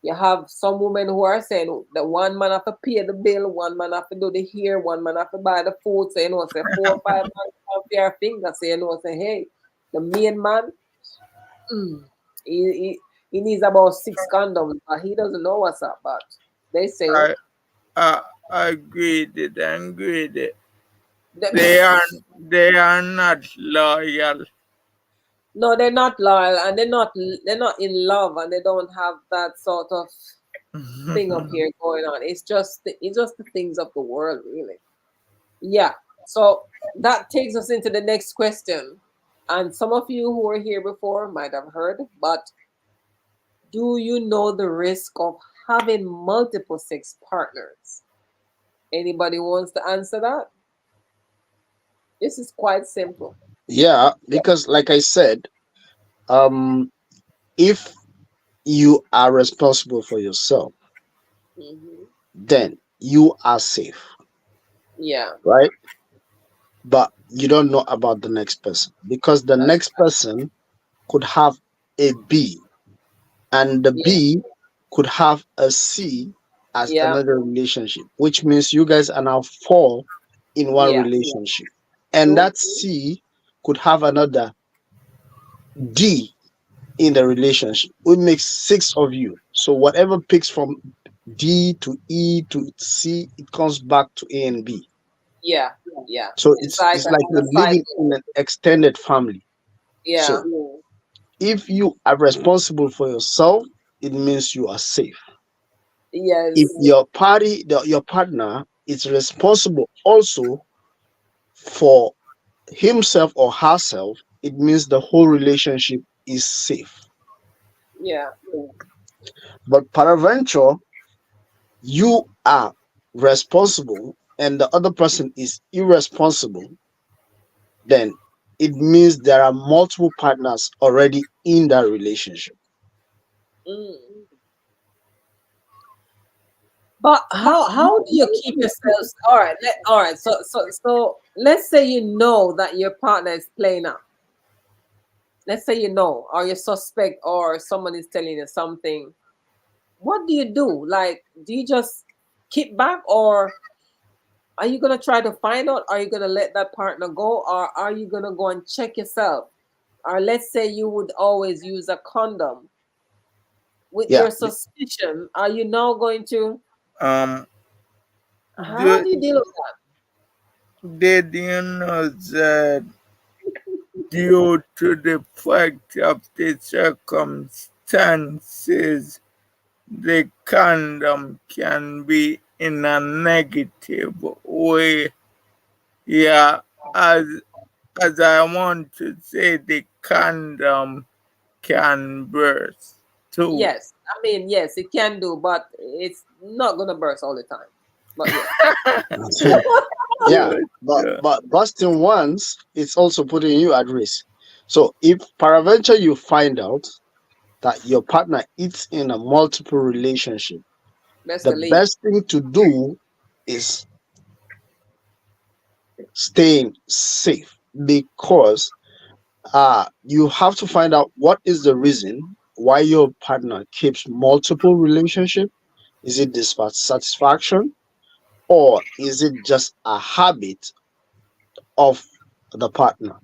You have some women who are saying the one man have to pay the bill, one man have to do the hair, one man have to buy the food. So say 4 or 5 months off your finger. So say, hey, the main man, mm, he, he he needs about 6 condoms, but he doesn't know what's up. But they say it. I I agreed it, agreed it. They- They are they are not loyal. no, they're not loyal, and they're not in love, and they don't have that sort of thing up here going on. It's just the things of the world, really. Yeah. So that takes us into the next question. And some of you who were here before might have heard, but do you know the risk of having multiple sex partners? Anybody wants to answer that? This is quite simple. Yeah, because like I said, um, if you are responsible for yourself, Hmm. then you are safe, Yeah, right? But you don't know about the next person because the that's next person could have a B and the yeah, B could have a C as yeah, another relationship, which means you guys are now four in one yeah. relationship. And True. that C could have another D in the relationship, which makes six of you. So whatever picks from D to E to C, it comes back to A and B. Yeah, yeah. So It's like it's like a you're living cycle. in an extended family. Yeah. So if you are responsible for yourself, it means you are safe. If Yes. your partner is responsible also for himself or herself, it means the whole relationship is safe. Yeah. But peradventure, you are responsible and the other person is irresponsible, then it means there are multiple partners already in that relationship. Mm. But how do you keep yourselves all right? All right. So let's say you know that your partner is playing up. Let's say you know, or you suspect, or someone is telling you something. What do you do? Like, do you just keep back, or are you gonna try to find out? Are you gonna let that partner go, or are you gonna go and check yourself? Or let's say you would always use a condom with Yeah, your suspicion. Are you now going to? Um, How do, do you deal with did you know that due to the fact of the circumstances, the condom can be in a negative way? Yeah, as I want to say, the condom can burst too. Yes, I mean, yes, it can do, but it's not gonna burst all the time. But yes, yeah, Good. but busting once, it's also putting you at risk. So if peradventure you find out that your partner is in a multiple relationship, best the to leave. best thing to do is staying safe because you have to find out what is the reason why your partner keeps multiple relationship. Is it dissatisfaction or is it just a habit of the partner?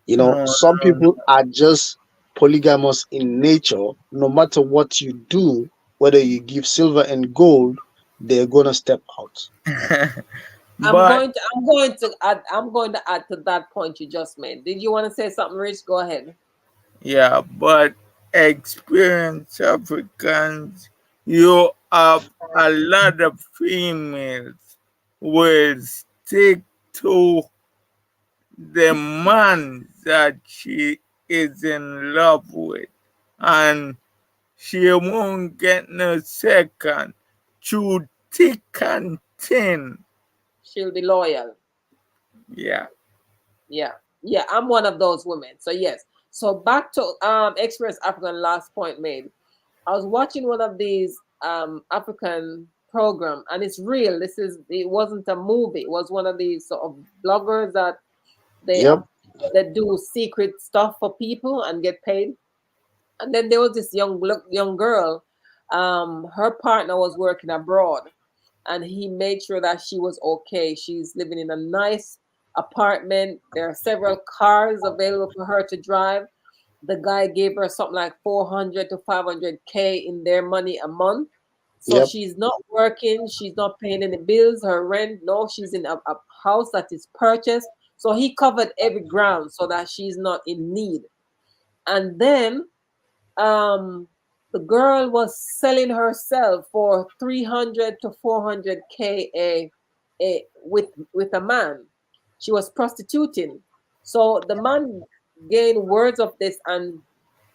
You know, No, some no, people are just polygamous in nature. No matter what you do, whether you give silver and gold, they're gonna step out. no. But I'm going to add to that point you just made. Did you want to say something, Rich? Go ahead. yeah, but experienced Africans, you have a lot of females will stick to the man that she is in love with, and she won't get no second through thick and thin. She'll be loyal. Yeah. Yeah, yeah. I'm one of those women. So yes. So back to experience African last point made. I was watching one of these African program, and it's real. It wasn't a movie. It was one of these sort of bloggers that they Yep, up that do secret stuff for people and get paid. And then there was this young girl. Her partner was working abroad, and he made sure that she was okay. She's living in a nice apartment. There are several cars available for her to drive. The guy gave her something like 400 to 500K in their money a month. So yep, she's not working, she's not paying any bills, her rent. No, she's in a house that is purchased. So he covered every ground so that she's not in need. And then um the girl was selling herself for 300 to 400K with a man. She was prostituting. So the man gained words of this and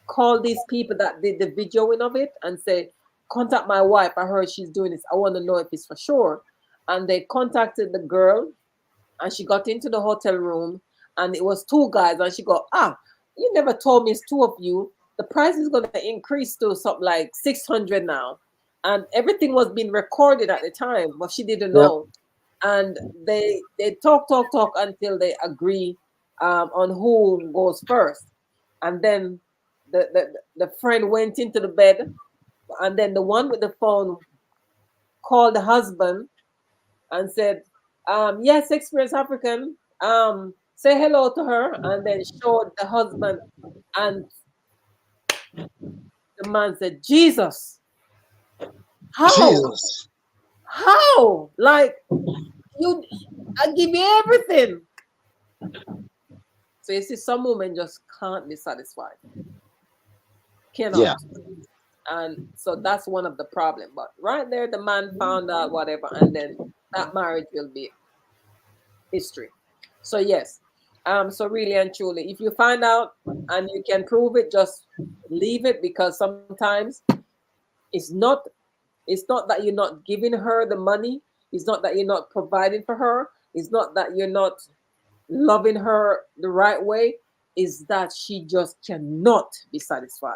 called these people that did the videoing of it and say, contact my wife, I heard she's doing this, I want to know if it's for sure. And they contacted the girl, and she got into the hotel room, and it was two guys, and she go, you never told me it's two of you. The price is going to increase to something like 600 now. And everything was being recorded at the time, but she didn't Yeah. know. And they talk until they agree on who goes first. And then the friend went into the bed, and then the one with the phone called the husband and said, yes, Experience African, say hello to her, and then showed the husband. And the man said, Jesus, how? Jesus. How? Like, you, I give you everything. So you see, some women just can't be satisfied. Yeah. Cannot. And so that's one of the problem. But right there, the man found out whatever, and then that marriage will be history. So yes, so really and truly, if you find out and you can prove it, just leave it, because sometimes it's not it's not that you're not giving her the money, it's not that you're not providing for her, it's not that you're not loving her the right way, is that she just cannot be satisfied.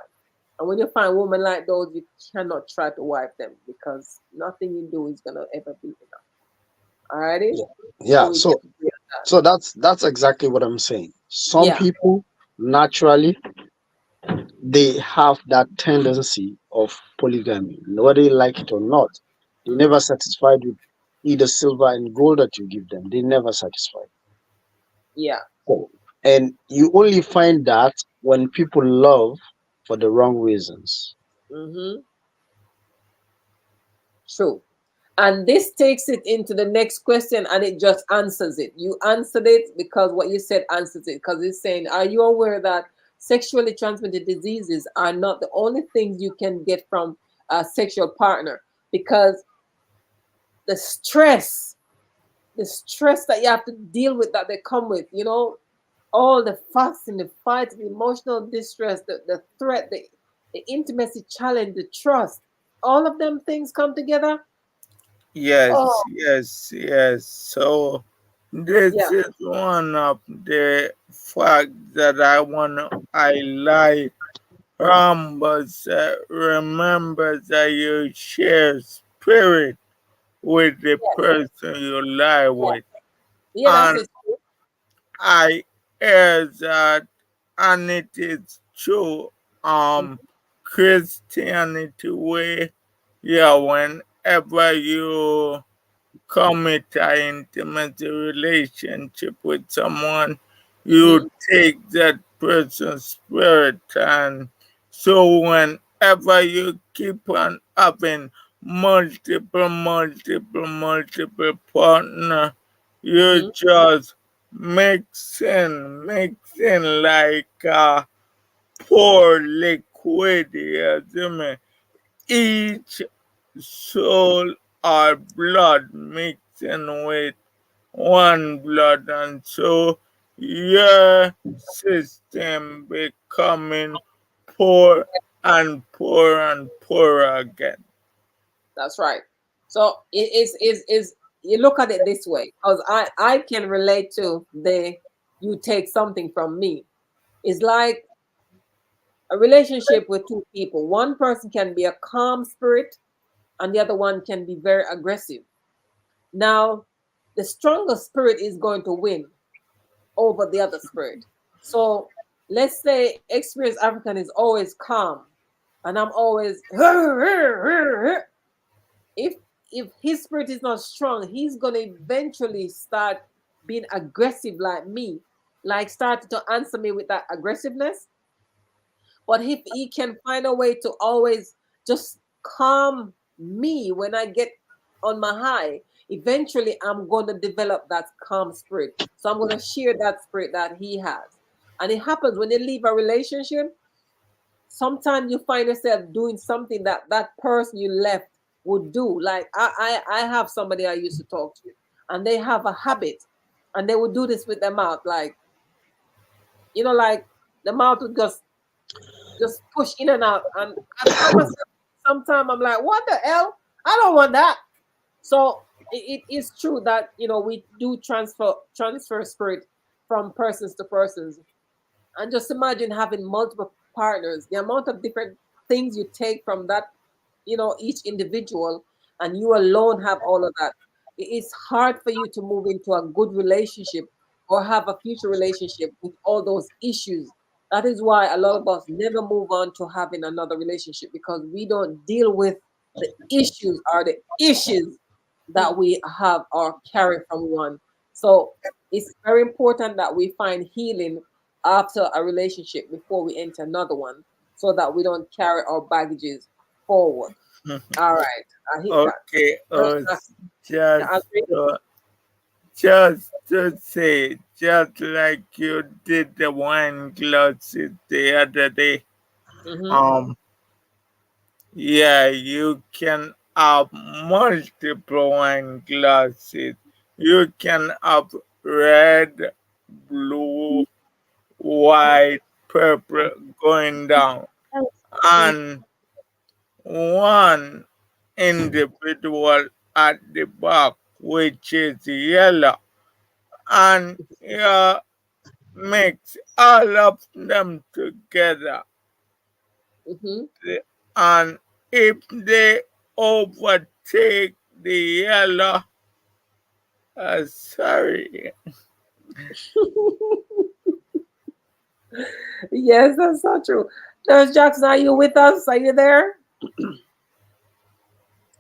And when you find women like those, you cannot try to wife them, because nothing you do is gonna ever be enough. Alrighty? Yeah. So Yeah. we can So agree on that. so that's exactly what I'm saying. Some Yeah. people naturally they have that tendency of polygamy, whether you like it or not. They Mm-hmm. never satisfied with either silver and gold that you give them. They never satisfied. Yeah. So, and you only find that when people love for the wrong reasons. Mm-hmm. True. And this takes it into the next question, and it just answers it. You answered it because what you said answers it, because it's saying, are you aware that sexually transmitted diseases are not the only things you can get from a sexual partner? Because the stress, the stress that you have to deal with, that they come with, all the fussing, the fight, the emotional distress, the threat, the intimacy challenge, the trust, all of them things come together. Yes, Oh, yes, yes. So this yeah. is one of the facts that I want to highlight. But remember that you share spirit with the Yes, person you lie yes. with. Yeah, that's And it. I hear that, and it is true. Mhm, Christianity way, yeah, whenever you commit an intimate relationship with someone, mhm, you take that person's spirit, and so whenever you keep on having multiple partner, you mhm, just mixing like a pour liquid, you see me? Each soul or blood mixing with one blood, and so your system becoming poor and poor and poor again. that's right. So it is you look at it this way, because I can relate to the you take something from me. It's like a relationship with two people. One person can be a calm spirit, and the other one can be very aggressive. Now, the stronger spirit is going to win over the other spirit. So let's say experienced African is always calm, and I'm always if his spirit is not strong, he's gonna eventually start being aggressive like me, like starting to answer me with that aggressiveness. But if he can find a way to always just calm me when I get on my high, eventually I'm going to develop that calm spirit. So I'm going to share that spirit that he has. And it happens when you leave a relationship, sometimes you find yourself doing something that that person you left would do. Like I have somebody I used to talk to, and they have a habit, and they would do this with their mouth, like, like the mouth would just push in and out. And I find myself sometimes I'm like, what the hell? I don't want that. So it is true that we do transfer spirit from persons to persons. And just imagine having multiple partners, the amount of different things you take from that, each individual, and you alone have all of that. It's hard for you to move into a good relationship or have a future relationship with all those issues. That is why a lot of us never move on to having another relationship, because we don't deal with the issues that we have or carry from one. So it's very important that we find healing after a relationship before we enter another one, so that we don't carry our baggages forward. All right, I hit that. Okay, Nurse Jackson, you just agree? uh, just to say, just like you did the wine glasses the other day. Mm-hmm. Um, yeah, you can have multiple wine glasses. You can have red, blue, white, purple going down, and one individual at the back, which is yellow, and mix all of them together. Mm-hmm. And if they overtake the yellow, sorry, Yes, that's so true. Nurse Jackson, are you with us? Are you there?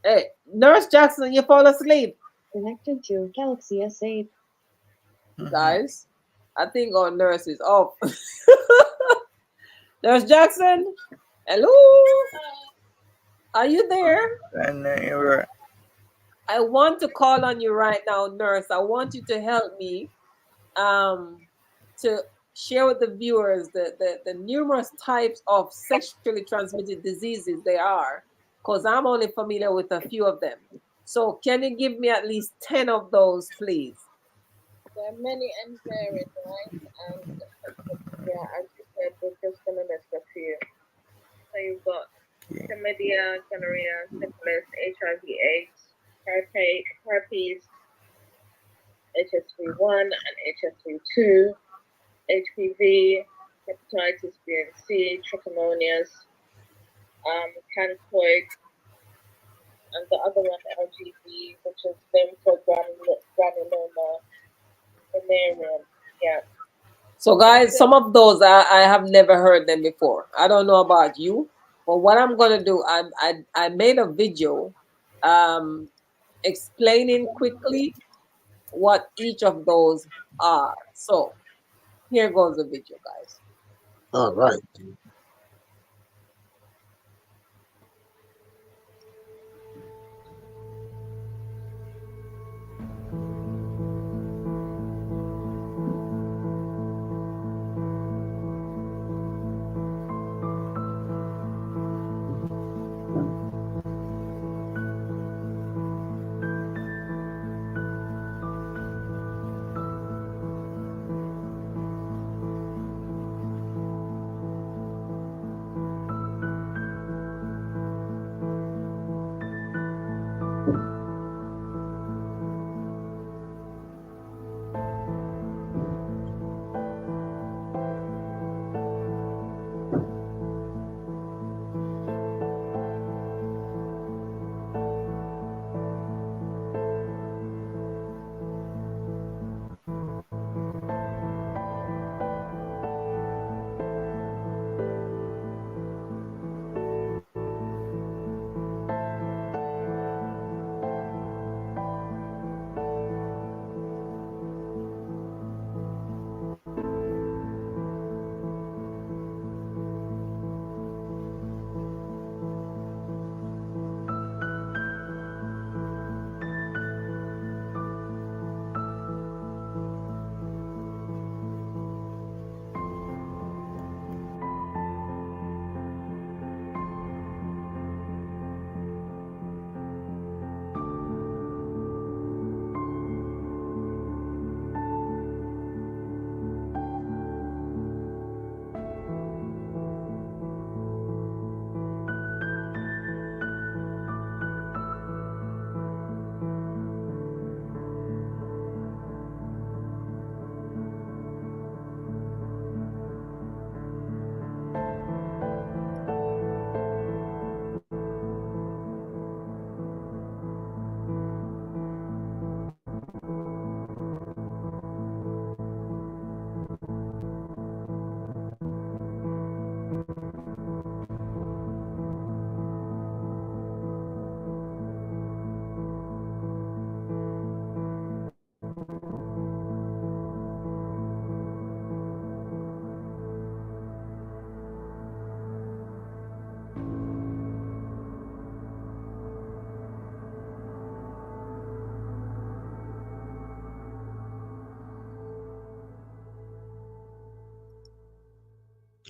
Hey, Nurse Jackson, you fall asleep. Connected to Galaxy S8. Mhm. Guys, I think our nurse is off. Nurse Jackson, hello, are you there? And they were, I want to call on you right now, nurse. I want you to help me um, to share with the viewers the numerous types of sexually transmitted diseases there are, because I'm only familiar with a few of them. So, can you give me at least 10 of those, please? There are many and varied, right? And yeah, as you said, we're just gonna list a few. So you've got okay. chlamydia, gonorrhea, syphilis, HIV/AIDS, herpes, HSV1 and HSV2, HPV, hepatitis B and C, trichomonias, cancoid, and the other one, LGB, which is lymphogranuloma venereum. Yeah. So, guys, some of those I have never heard them before. I don't know about you, but what I'm gonna do, I made a video um, explaining quickly what each of those are. So, here goes the video, guys. All right.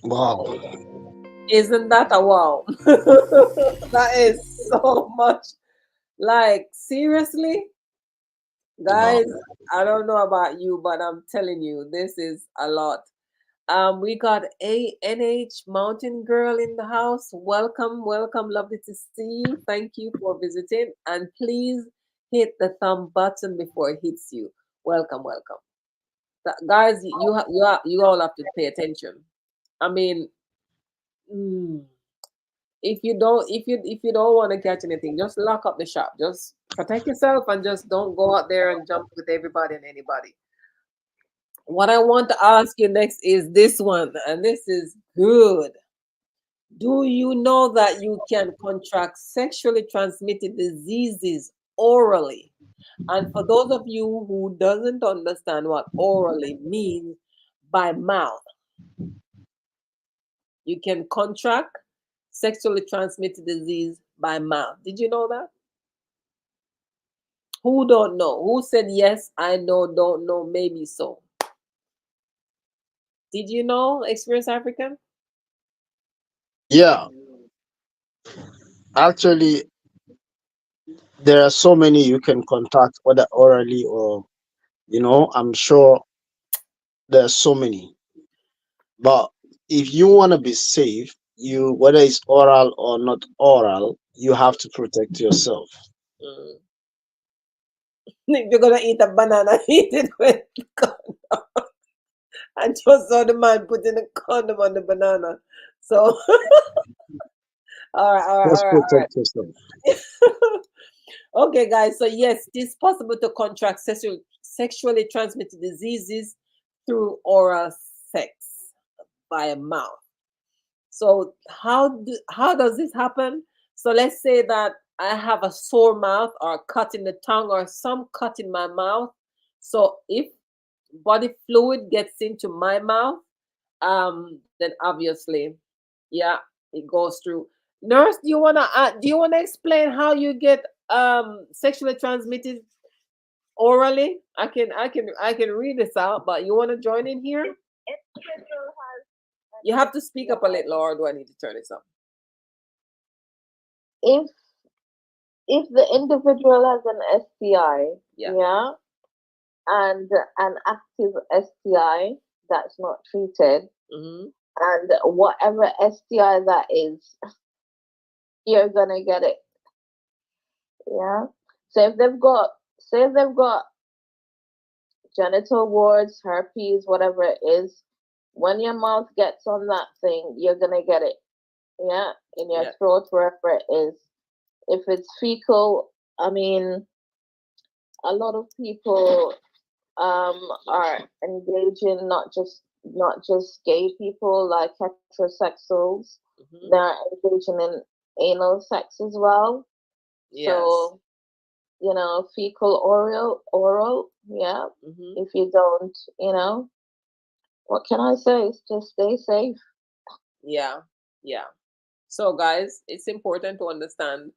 Wow. Isn't that a wow? That is so much. Like, seriously, Wow. guys, I don't know about you, but I'm telling you, this is a lot. We got a NH Mountain Girl in the house. Welcome, welcome. Lovely to see you. Thank you for visiting. And please hit the thumb button before it hits you. Welcome, welcome. Guys, you all have to pay attention. I mean, mm, if you don't want to catch anything, just lock up the shop. Just protect yourself and just don't go out there and jump with everybody and anybody. What I want to ask you next is this one, and this is good. Do you know that you can contract sexually transmitted diseases orally? And for those of you who doesn't understand what orally means, by mouth, you can contract sexually transmitted disease by mouth. Did you know that? Who don't know? Who said yes, I know, don't know, maybe so? Did you know, Experience African? Yeah, actually, there are so many you can contact, whether orally or, I'm sure there are so many. But if you want to be safe, whether it's oral or not oral, you have to protect yourself. Mm. If you're gonna eat a banana, eat it with condom. I just saw the man putting a condom on the banana. So, all right, all right, Just all right, protect yourself. all right. Okay, guys. So yes, it is possible to contract sexually transmitted diseases through oral sex via mouth. So how does this happen? So let's say that I have a sore mouth or a cut in the tongue or some cut in my mouth. So if body fluid gets into my mouth, then obviously, yeah, it goes through. Nurse, do you wanna explain how you get sexually transmitted orally? I can read this out, but you wanna join in here? Individual has You an have to speak up a little, STI. or do I need to turn this up? If if the individual has an STI, Yeah. yeah, and an active STI that's not treated, Mm-hmm. and whatever STI that is, you're gonna get it. Yeah. So if they've got, say they've got genital warts, herpes, whatever it is, when your mouth gets on that thing, you're gonna get it. Yeah, in your Yeah. throat, wherever it is. If it's fecal, I mean, a lot of people are engaging not just gay people like heterosexuals. Mm-hmm. They're engaging in anal sex as well. Yes. So fecal oral, yeah. Mm-hmm. If you don't, what can I say? It's just stay safe. Yeah. Yeah. So, guys, it's important to understand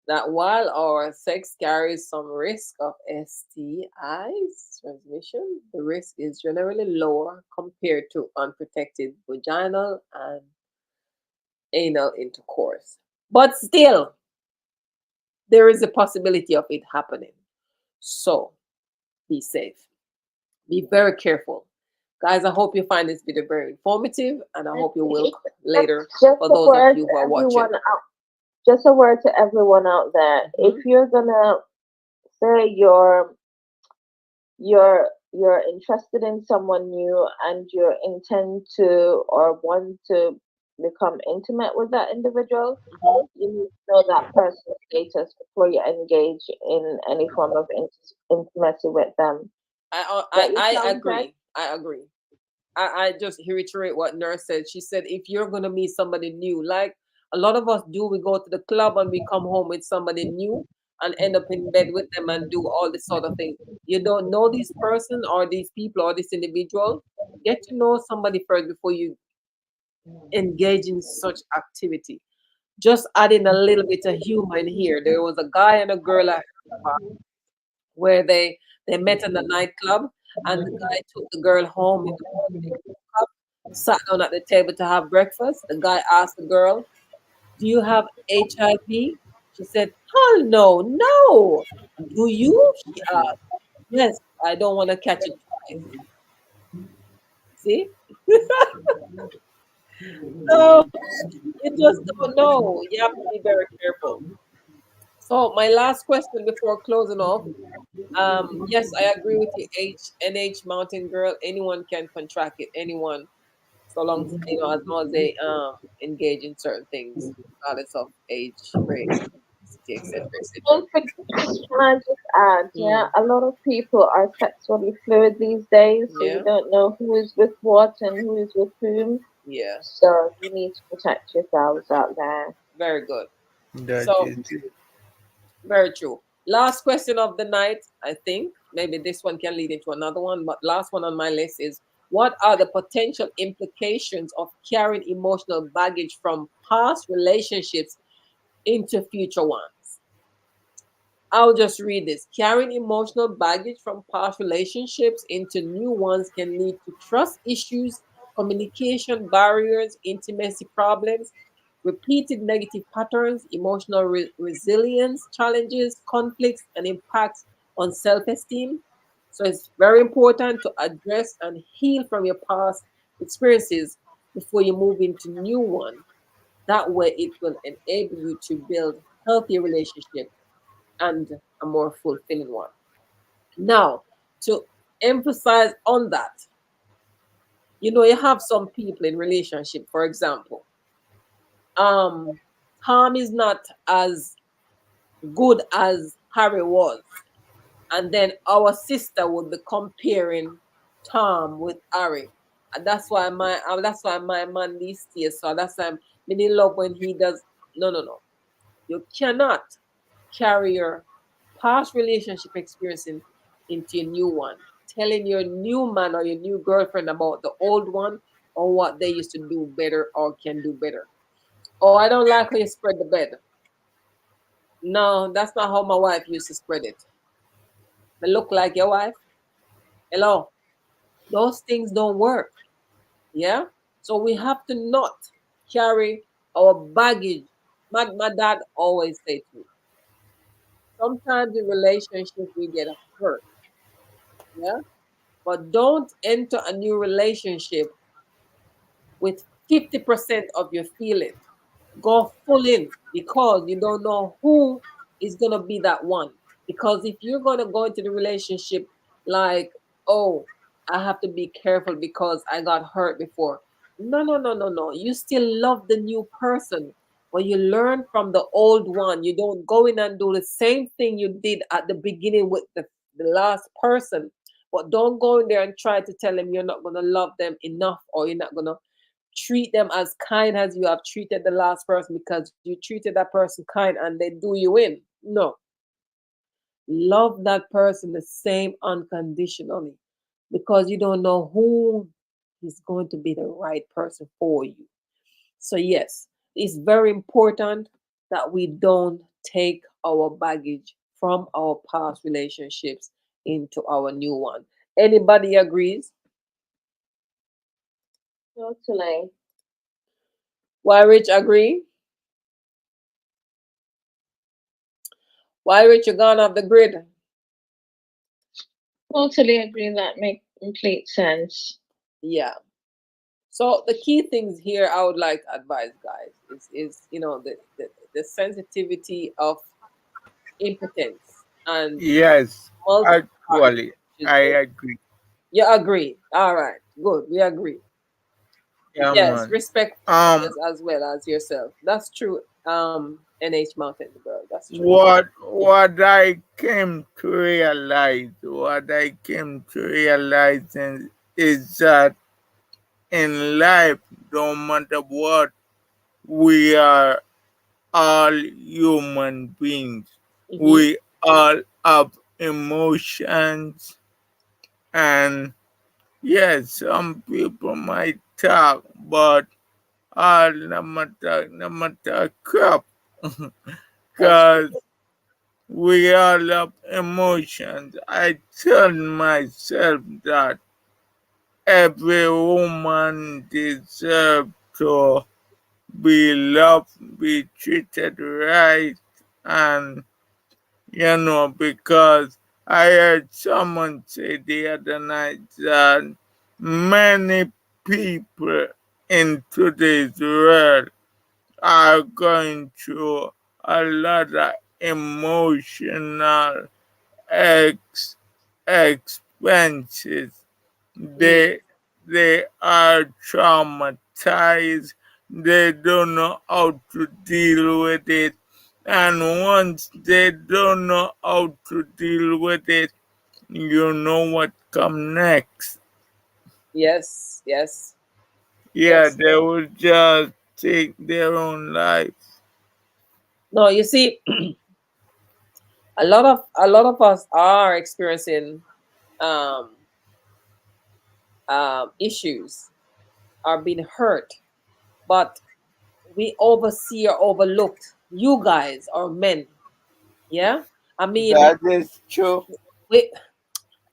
that while our sex carries some risk of STIs transmission, the risk is generally lower compared to unprotected vaginal and anal intercourse. But still, there is a possibility of it happening. So, be safe. Be very careful. Guys, I hope you find this video very informative, and I And hope you will just later just for a those of word you to who are watching. everyone out. Just a word to everyone out there. If Hmm. you're gonna say you're interested in someone new and you intend to or want to become intimate with that individual, Hmm. you need to know that person's status before you engage in any form of intimacy with them. Get I yourself checked. agree. I agree. I just reiterate what Nurse said. She said if you're gonna meet somebody new, like a lot of us do, we go to the club and we come home with somebody new and end up in bed with them and do all this sort of thing. You don't know this person or these people or this individual. Get to know somebody first before you engage in such activity. Just adding a little bit of humor in here. There was a guy and a girl I heard about where they met in the nightclub, and the guy took the girl home in the morning. Sat down at the table to have breakfast. The guy asked the girl, "Do you have HIV?" She said, "Hell no, no." "Do you?" She asked. "Yes, I don't want to catch it twice." See? So you just don't know. You have to be very careful. So my last question before closing off. Yes, I agree with you. NH Mountain Girl. Anyone can contract it. Anyone, so long as long as they engage in certain things, regardless of age, race, ethnicity, etc., etc. Don't forget, can I just add, yeah, Mm, a lot of people are sexually fluid these days, so you yeah, don't know who is with what and who is with whom. yeah, So you need to protect yourselves out there. very good. That So is it. very true. Last question of the night, I think. Maybe this one can lead into another one, but last one on my list is, what are the potential implications of carrying emotional baggage from past relationships into future ones? I'll just read this. Carrying emotional baggage from past relationships into new ones can lead to trust issues, communication barriers, intimacy problems, repeated negative patterns, emotional resilience challenges, conflicts, and impacts on self esteem. So it's very important to address and heal from your past experiences before you move into new one. That way, it will enable you to build healthy relationships and a more fulfilling one. Now, to emphasize on that, you have some people in relationship, for example, um, Tom is not as good as Harry was, and then our sister would be comparing Tom with Harry, and that's why my man these tears. So that's why I'm in love when he does. No, no, no. You cannot carry your past relationship experience into your new one, telling your new man or your new girlfriend about the old one or what they used to do better or can do better. Oh, I don't like how you spread the bed. No, that's not how my wife used to spread it. I look like your wife. Hello. Those things don't work. Yeah? So we have to not carry our baggage. My dad always say to me, sometimes in relationships we get hurt. Yeah? But don't enter a new relationship with 50% of your feeling. Go full in because you don't know who is going to be that one. Because if you're going to go into the relationship like, oh, I have to be careful because I got hurt before. No, no, no, no, no. You still love the new person, but you learn from the old one. You don't go in and do the same thing you did at the beginning with the last person. But don't go in there and try to tell them you're not going to love them enough or you're not going to treat them as kind as you have treated the last person because you treated that person kind and they do you in. No, love that person the same unconditionally because you don't know who is going to be the right person for you. So, yes, it's very important that we don't take our baggage from our past relationships into our new one. Anybody agrees? Totally. Why Rich agree? Why Rich you gone off the grid? Totally agree. That makes complete sense. Yeah. So the key things here I would like to advise guys is the sensitivity of impotence and Yes, multiple partners, actually, which is I good. agree. You agree. All right. Good. We agree. Yeah, Yes, man. respect Um, others as well as yourself. That's true. NH Mountain girl. That's true. what I came to realize, is that in life, no matter what, we are all human beings. Mm-hmm. We all have emotions, and yes, some people might talk, but all no matter crap, That's true. because we all have emotions. I tell myself that every woman deserves to be loved, be treated right, and because I heard someone say the other night that many people in today's world are going through a lot of emotional ex- expenses. Mm. They are traumatized. They don't know how to deal with it. And once they don't know how to deal with it, you know what come next. Yes, yes, Yeah, yes. they will just take their own life. No, you see, a lot of us are experiencing um, issues, are being hurt, but we oversee or overlooked you guys or men. Yeah, I mean, That is true. we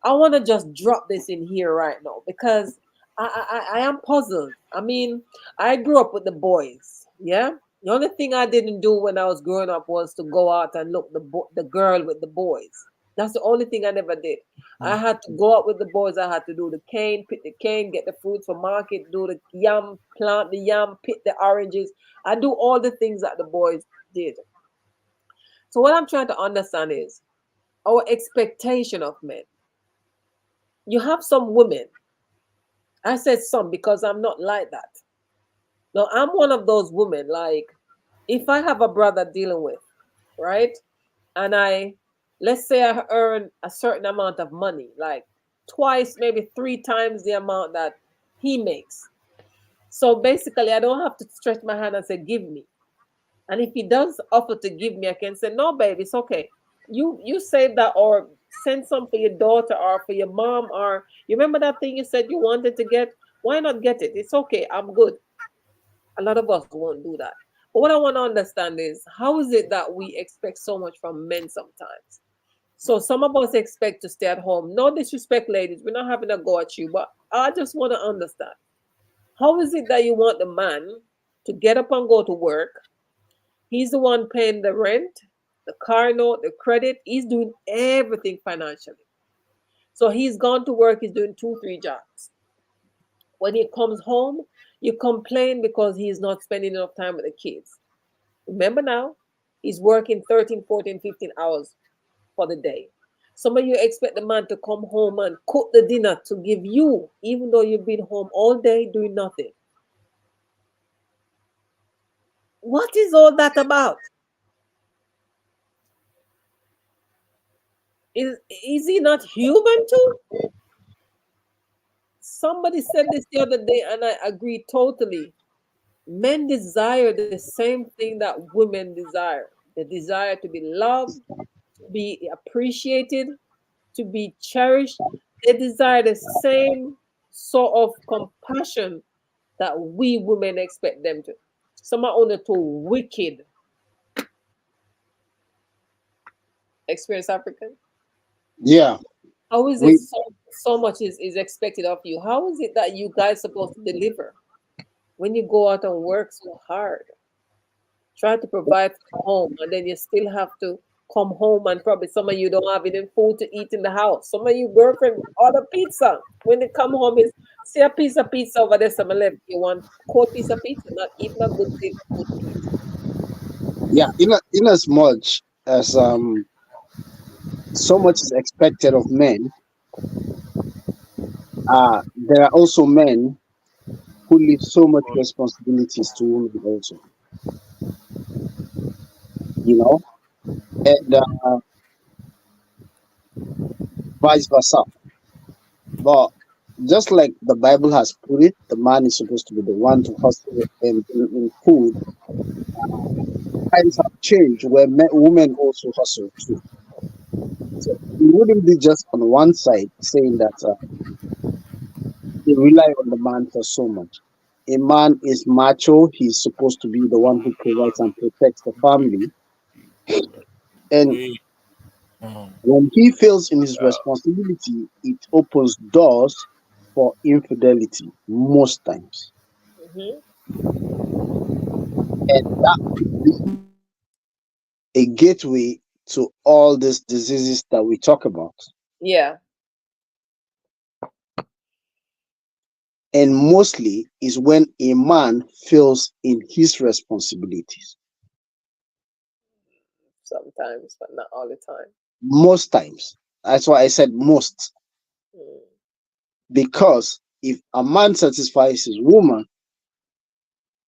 I want to just drop this in here right now because I am puzzled. I mean, I grew up with the boys. Yeah. The only thing I didn't do when I was growing up was to go out and look the girl with the boys. That's the only thing I never did. I had to go out with the boys. I had to do the cane, pick the cane, get the fruits from market, do the yam, plant the yam, pick the oranges. I do all the things that the boys did. So what I'm trying to understand is our expectation of men. You have some women. I said some because I'm not like that. No, I'm one of those women. Like, if I have a brother dealing with, right, and let's say I earn a certain amount of money, like twice, maybe three times the amount that he makes. So basically, I don't have to stretch my hand and say, give me. And if he does offer to give me, I can say, no, baby, it's okay. You save that or send some for your daughter or for your mom, or you remember that thing you said you wanted to get? Why not get it? It's okay. I'm good. A lot of us won't do that. But what I want to understand is how is it that we expect so much from men sometimes? So some of us expect to stay at home. No disrespect, ladies. We're not having a go at you, but I just want to understand. How is it that you want the man to get up and go to work? He's the one paying the rent, the car note, the credit. He's doing everything financially. So he's gone to work, he's doing two, three jobs. When he comes home, you complain because he's not spending enough time with the kids. Remember now, he's working 13, 14, 15 hours for the day. Some of you expect the man to come home and cook the dinner to give you, even though you've been home all day doing nothing. What is all that about? Is he not human too? Somebody said this the other day, and I agree totally. Men desire the same thing that women desire. They desire to be loved, to be appreciated, to be cherished. They desire the same sort of compassion that we women expect them to. Some are only too wicked. Experience African. Yeah, How is it we so much is expected of you? How is it that you guys supposed to deliver when you go out and work so hard? Try to provide for the home, and then you still have to come home and probably some of you don't have any food to eat in the house. Some of you girlfriend order pizza. When they come home, is see a piece of pizza over there, some left. You want cold piece of pizza, not even a good plate of food to eat. yeah, in as much as so much is expected of men, there are also men who leave so much responsibilities to women also, you know, and vice versa. But just like the Bible has put it, the man is supposed to be the one to hustle and in food. Times have changed where women also hustle too. So it wouldn't be just on one side saying that they rely on the man for so much. A man is macho, he's supposed to be the one who provides and protects the family. And when he fails in his responsibility, it opens doors for infidelity most times. Mm-hmm. And that could be a gateway to all these diseases that we talk about. Yeah. And mostly is when a man fails in his responsibilities. Sometimes, but not all the time. Most times. That's why I said most. Mm. Because if a man satisfies his woman,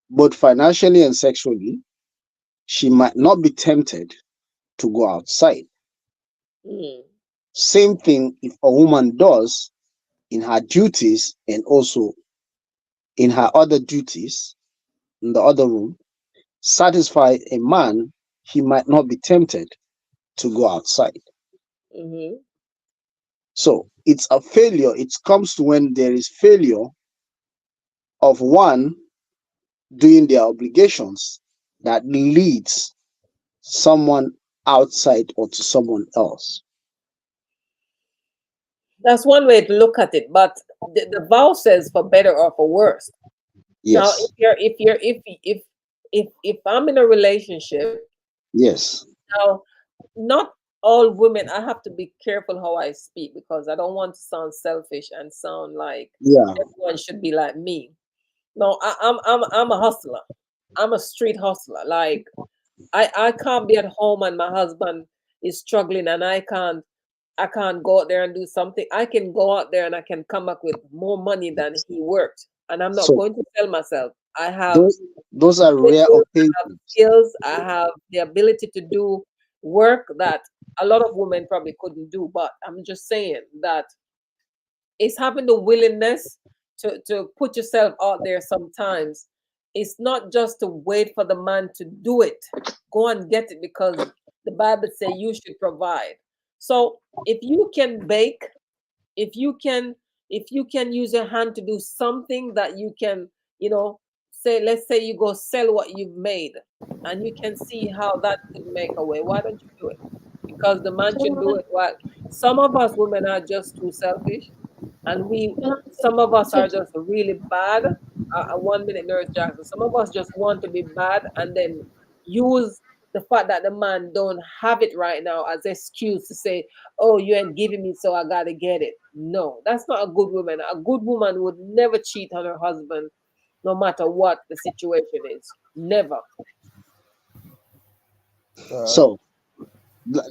both financially and sexually, she might not be tempted to go outside. Mm. Same thing if a woman does in her duties and also in her other duties in the other room, satisfy a man, he might not be tempted to go outside. Mm-hmm. So it's a failure. It comes to when there is failure of one doing their obligations that leads someone outside or to someone else. That's one way to look at it, but the vow says for better or for worse. Now, Yes, if I'm in a relationship yes, now, not all women. I have to be careful how I speak because I don't want to sound selfish and sound like yeah. everyone should be like me. No, I'm a hustler. I'm a street hustler. Like I can't be at home and my husband is struggling and I can't go out there and do something. I can go out there and I can come back with more money than he worked. And I'm not So going to sell myself. I have those those are rare skills, I have occasions. skills, I have the ability to do work that a lot of women probably couldn't do. But I'm just saying that it's having the willingness to put yourself out there sometimes. It's not just to wait for the man to do it. Go and get it because the Bible says you should provide. So if you can bake, if you can if you can use your hand to do something that you can, you know, say, let's say you go sell what you've made and you can see how that could make a way, why don't you do it? Because the man should do it. Well, some of us women are just too selfish and we some of us are just really bad. 1 minute, Nurse Jackson, some of us just want to be bad and then use the fact that the man don't have it right now as excuse to say, oh, you ain't giving me so I gotta get it. No, that's not a good woman. A good woman would never cheat on her husband no matter what the situation is. Never. So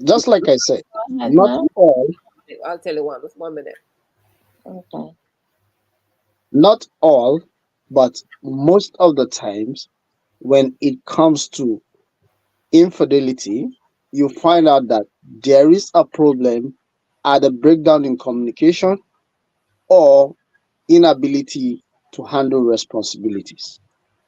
just like I said, Go ahead, not man. all, I'll tell you one. Just 1 minute. Okay. not all, but most of the times when it comes to infidelity, you find out that there is a problem, either breakdown in communication or inability to handle responsibilities.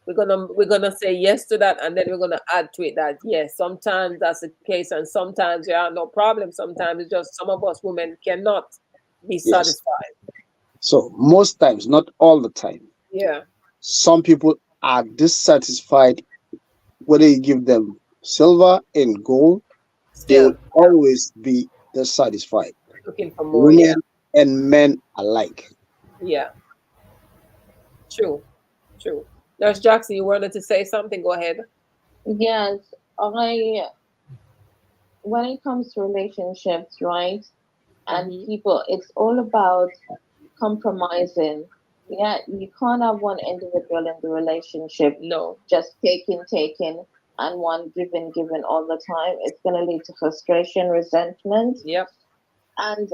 We're gonna say yes to that and then we're gonna add to it that yes, sometimes that's the case and sometimes there are no problems. Sometimes it's just some of us women cannot be Yes. satisfied. So most times, not all the time, Yeah. some people are dissatisfied whether you give them silver and gold, they will Still always be dissatisfied. looking for more. Yeah. Women and men alike. Yeah. True. True. Nurse Jackson, you wanted to say something? Go ahead. Yes, I when it comes to relationships, right? And Mm-hmm. people, it's all about compromising. Yeah, you can't have one individual in the relationship No. just taking, and one giving all the time. It's going to lead to frustration, resentment. Yep. And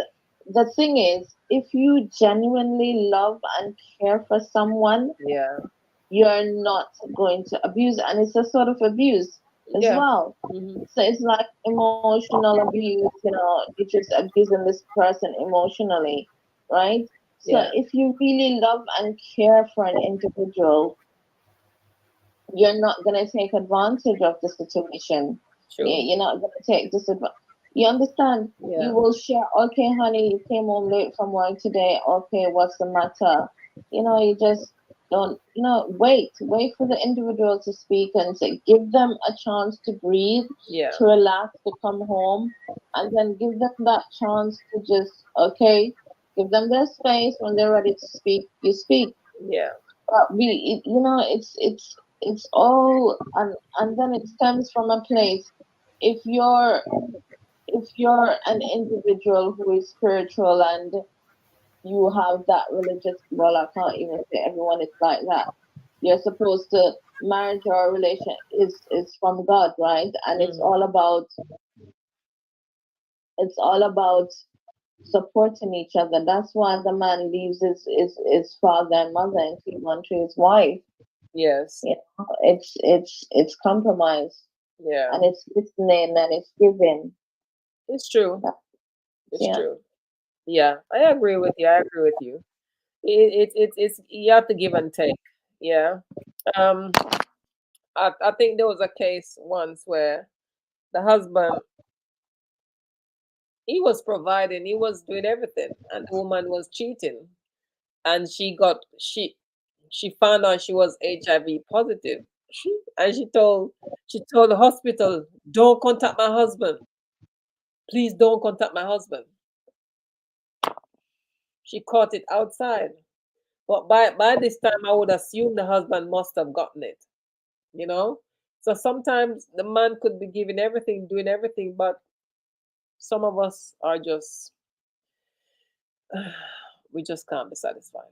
the thing is, if you genuinely love and care for someone, Yeah. you're not going to abuse, and it's a sort of abuse as Yeah. well. Mm-hmm. So it's like emotional abuse, you're just abusing this person emotionally, right? So Yeah. if you really love and care for an individual, you're not going to take advantage of the situation. True. You're not going to take disadvantage. You understand? You Yeah. will share, okay, honey, you came home late from work today. Okay, what's the matter? You just don't, wait for the individual to speak and say, give them a chance to breathe, Yeah. to relax, to come home, and then give them that chance to just, okay, Give them their space. When they're ready to speak, you speak. Yeah. But it's all, and then it stems from a place. If you're an individual who is spiritual and you have that religious, well, I can't even say everyone is like that. You're supposed to, marriage or relation is from God, right? And it's all about supporting each other. That's why the man leaves his father and mother and cleave onto his wife. Yes. You know, it's compromise, Yeah. and it's listening, and it's giving. It's true. It's Yeah. true. Yeah, I agree with you. I agree with you. It's you have to give and take. Yeah. Um, I think there was a case once where the husband, he was providing, he was doing everything, and the woman was cheating, and she found out she was HIV positive, and she told the hospital, "Don't contact my husband. Please don't contact my husband." She caught it outside. But by this time, I would assume the husband must have gotten it, you know? So sometimes the man could be giving everything, doing everything, but some of us are just, we just can't be satisfied.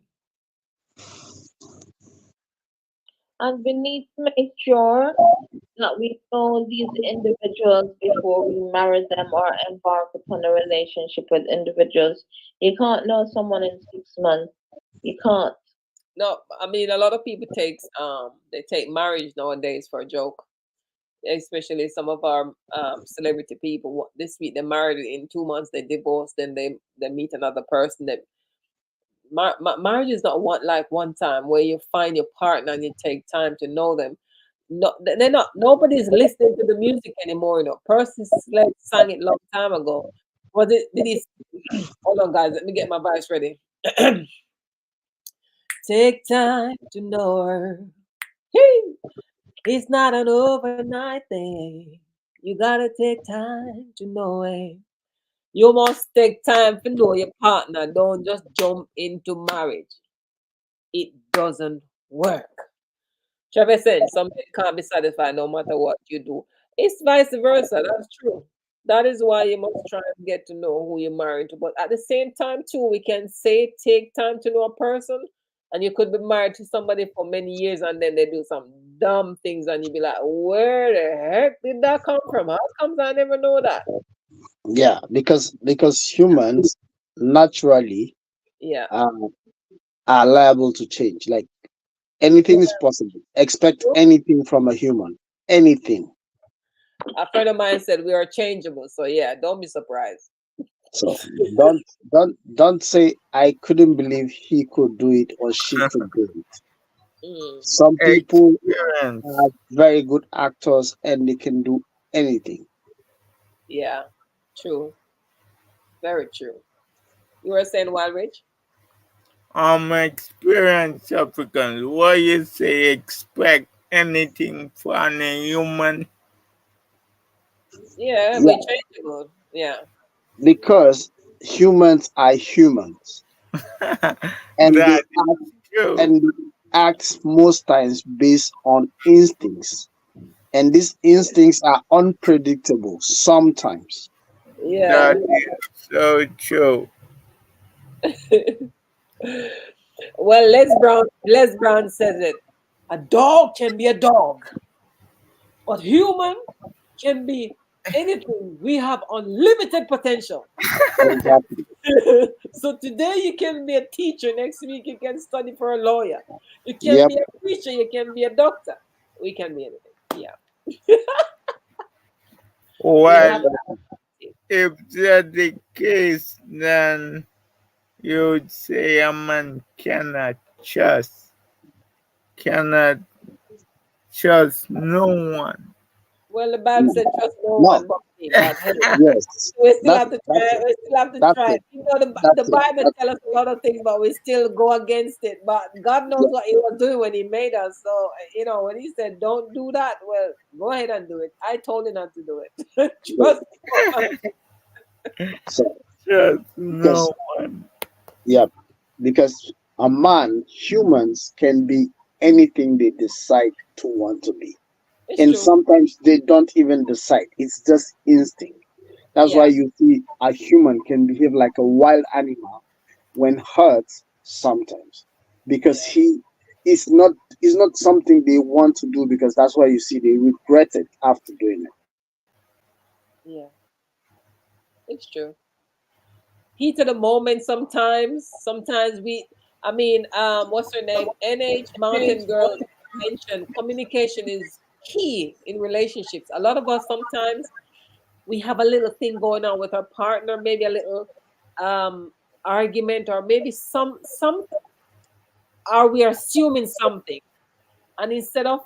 And we need to make sure that we know these individuals before we marry them or embark upon a relationship with individuals. You can't know someone in 6 months. You can't. No, I mean, a lot of people they take marriage nowadays for a joke, especially some of our celebrity people. This week they're married, in 2 months they divorce, then they meet another person. That marriage is not one time where you find your partner and you take time to know them. No, they're not. Nobody's listening to the music anymore. Percy Sledge sang it long time ago. Was it? Did he? Hold on, guys. Let me get my voice ready. Take time to know her. Hey! It's not an overnight thing. You gotta take time to know it. You must take time to know your partner. Don't just jump into marriage. It doesn't work. Travis said something can't be satisfied no matter what you do. It's vice versa. That's true. That is why you must try and get to know who you're married to. But at the same time, too, we can say take time to know a person, and you could be married to somebody for many years, and then they do some dumb things, and you be like, "Where the heck did that come from? How comes I never know that?" Yeah, because humans naturally Yeah. uh, are liable to change. Like anything is possible. Expect True. anything from a human. Anything. A friend of mine said we are changeable, so yeah, don't be surprised. So don't say I couldn't believe he could do it or she could do it. Mm, Some people Experience. are very good actors and they can do anything. yeah, true, very true. You were saying Wild Rich? Experience Africans. What you say? Expect anything from a human? Yeah, we Yeah, changeable. Yeah, because humans are humans and That is true. they act most times based on instincts. And these instincts are unpredictable sometimes. yeah. That is so true. Well, Les Brown says it. A dog can be a dog, but human can be anything. We have unlimited potential. Exactly. So today you can be a teacher, next week you can study for a lawyer. You can Yep. be a preacher, you can be a doctor. We can be anything. Yeah. We Well, have Exactly. if that's the case, then you'd say a man cannot trust no one. well, the Bible No. said trust no No. one but me, but hey, Yes. we still That's have to that's try. it. We still have to That's try. it. It. The That's it. Bible tells us a lot of things, but we still go against it. But God knows Yeah. what He was doing when He made us. So when He said, "Don't do that," well, go ahead and do it. I told you not to do it. Yeah. Trust God. So Trust because no one. Yep. Because a man, humans can be anything they decide to want to be. It's And true. sometimes they don't even decide. It's just instinct. That's why Yeah, you see a human can behave like a wild animal when hurt sometimes. Because yeah, is not something they want to do, because that's why you see they regret it after doing it. yeah. It's true. Heat of the moment sometimes. Sometimes I mean, what's her name? NH Mountain Girl mentioned communication is key in relationships. A lot of us sometimes we have a little thing going on with our partner, maybe a little um argument, or maybe some are we assuming something. And instead of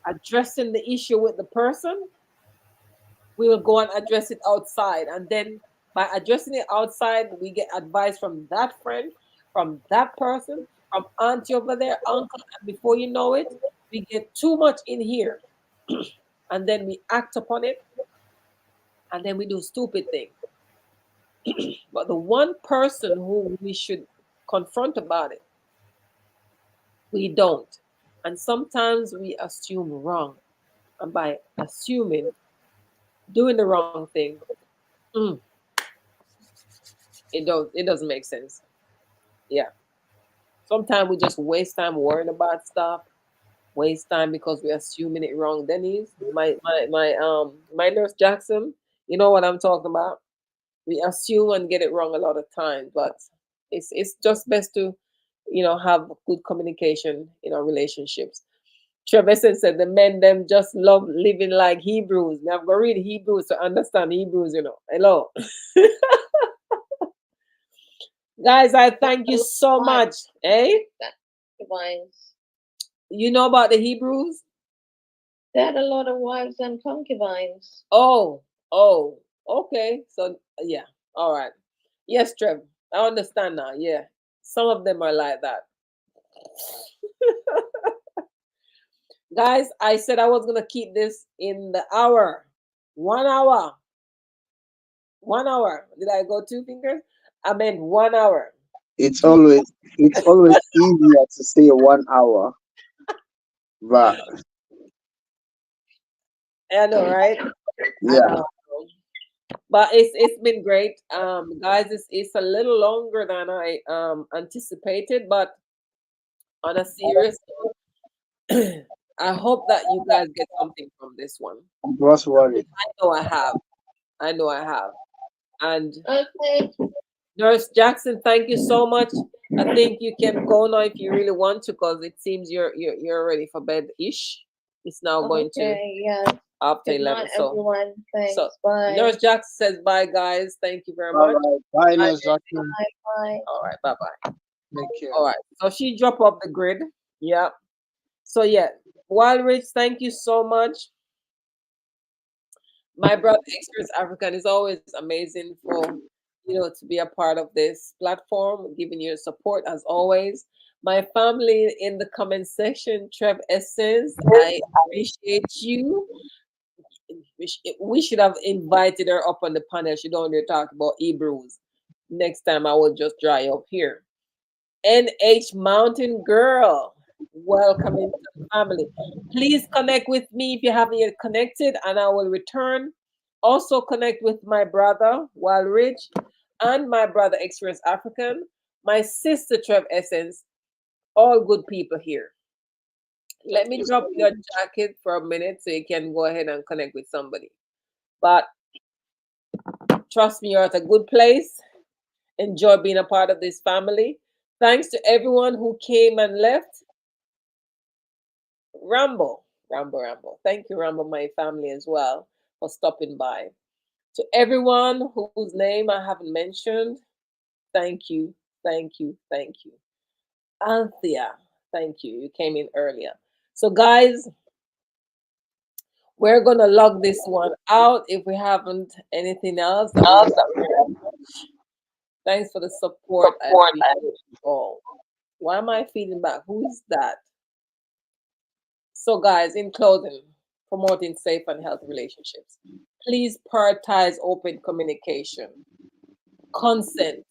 addressing the issue with the person, we will go and address it outside. And then by addressing it outside, we get advice from that friend, from that person, from auntie over there, uncle. And before you know it, we get too much in here. And then we act upon it. And then we do stupid things. But the one person who we should confront about it, we don't. And sometimes we assume wrong. And by assuming, doing the wrong thing, mm, it doesn't make sense. Yeah. Sometimes we just waste time worrying about stuff, waste time because we're assuming it wrong. Denise, my nurse Jackson, you know what I'm talking about. We assume and get it wrong a lot of times, but it's just best to, have good communication in our relationships. Treveson said the men them just love living like Hebrews. Now I've got to read Hebrews to understand Hebrews. Hello. Guys, I thank you so much. Eh? Concubines. You know about the Hebrews? They had a lot of wives and concubines. Oh, oh, okay. So yeah, all right. Yes, Trev, I understand now. Yeah, some of them are like that. Guys, I said I was gonna keep this in the hour, 1 hour, 1 hour. Did I go two fingers? I meant 1 hour. It's always easier to say 1 hour, but I know, right? I yeah, know. But it's been great, guys. It's a little longer than I anticipated, but on a serious note, I hope that you guys get something from this one. what's worried? I know I have. I know I have. And Okay. Nurse Jackson, thank you so much. I think you can go now if you really want to, because it seems you're ready for bed ish. It's now going to Okay. Yeah. after Good night, 11. everyone. So Thanks. Bye. Nurse Jackson says bye, guys. Thank you very All much. right, bye, Bye. Nurse Jackson. Bye. Bye. All right, bye bye. Take care. All right. So she dropped off the grid. Yeah. So yeah, Wild Rich, thank you so much. My brother Experience African is always amazing for to be a part of this platform, giving you support as always. My family in the comment section, Trev Essence, I appreciate you. We should have invited her up on the panel. She don't want to talk about Hebrews. Next time I will just dry up here. NH Mountain Girl, welcome into the family. Please connect with me if you haven't yet connected, and I will return. Also, connect with my brother, Wild Rich, and my brother, Experience African, my sister, Trev Essence, all good people here. Let me drop your jacket for a minute so you can go ahead and connect with somebody. But trust me, you're at a good place. Enjoy being a part of this family. Thanks to everyone who came and left. Rambo, Rambo, Rambo. Thank you, Rambo, my family as well, for stopping by. To everyone whose name I haven't mentioned, thank you, thank you, thank you. Anthea, thank you. You came in earlier. So, guys, we're gonna log this one out if we haven't anything else that we want to share. Thanks for the support. I appreciate it all. Why am I feeding back? Who is that? So, guys, in closing, promoting safe and healthy relationships. Please prioritize open communication, consent,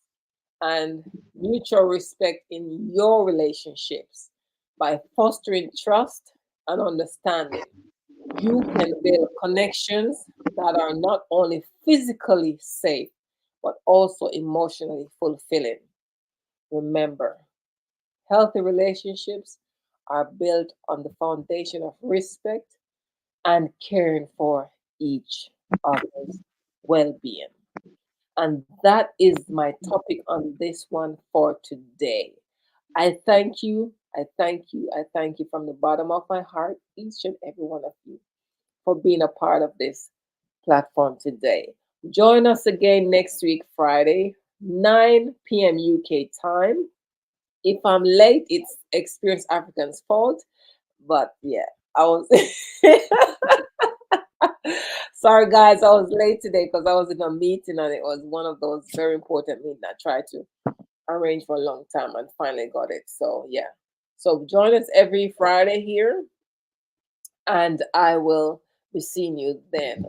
and mutual respect in your relationships. By fostering trust and understanding, you can build connections that are not only physically safe, but also emotionally fulfilling. Remember, healthy relationships are built on the foundation of respect and caring for each other's well being. And that is my topic on this one for today. I thank you. I thank you. I thank you from the bottom of my heart, each and every one of you, for being a part of this platform today. Join us again next week, Friday, 9 p.m. UK time. If I'm late, it's Experience African's fault. But yeah, I was. Sorry, guys, I was late today because I was in a meeting and it was one of those very important meetings I tried to arrange for a long time and finally got it. So, yeah. So, join us every Friday here and I will be seeing you then.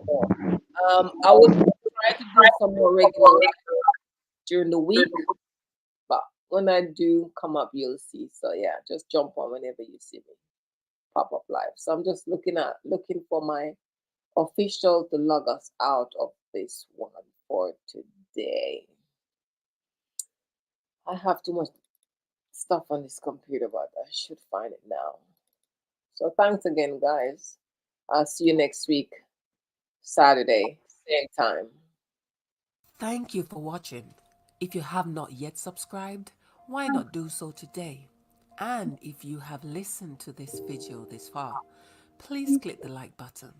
I will try to do some more regular live during the week, but when I do come up, you'll see. So, yeah, just jump on whenever you see me pop up live. So, I'm just looking for my official to log us out of this one for today. I have too much stuff on this computer, but I should find it now. So thanks again, guys. I'll see you next week, Saturday, same time. Thank you for watching. If you have not yet subscribed, why not do so today? And if you have listened to this video this far, please click the like button.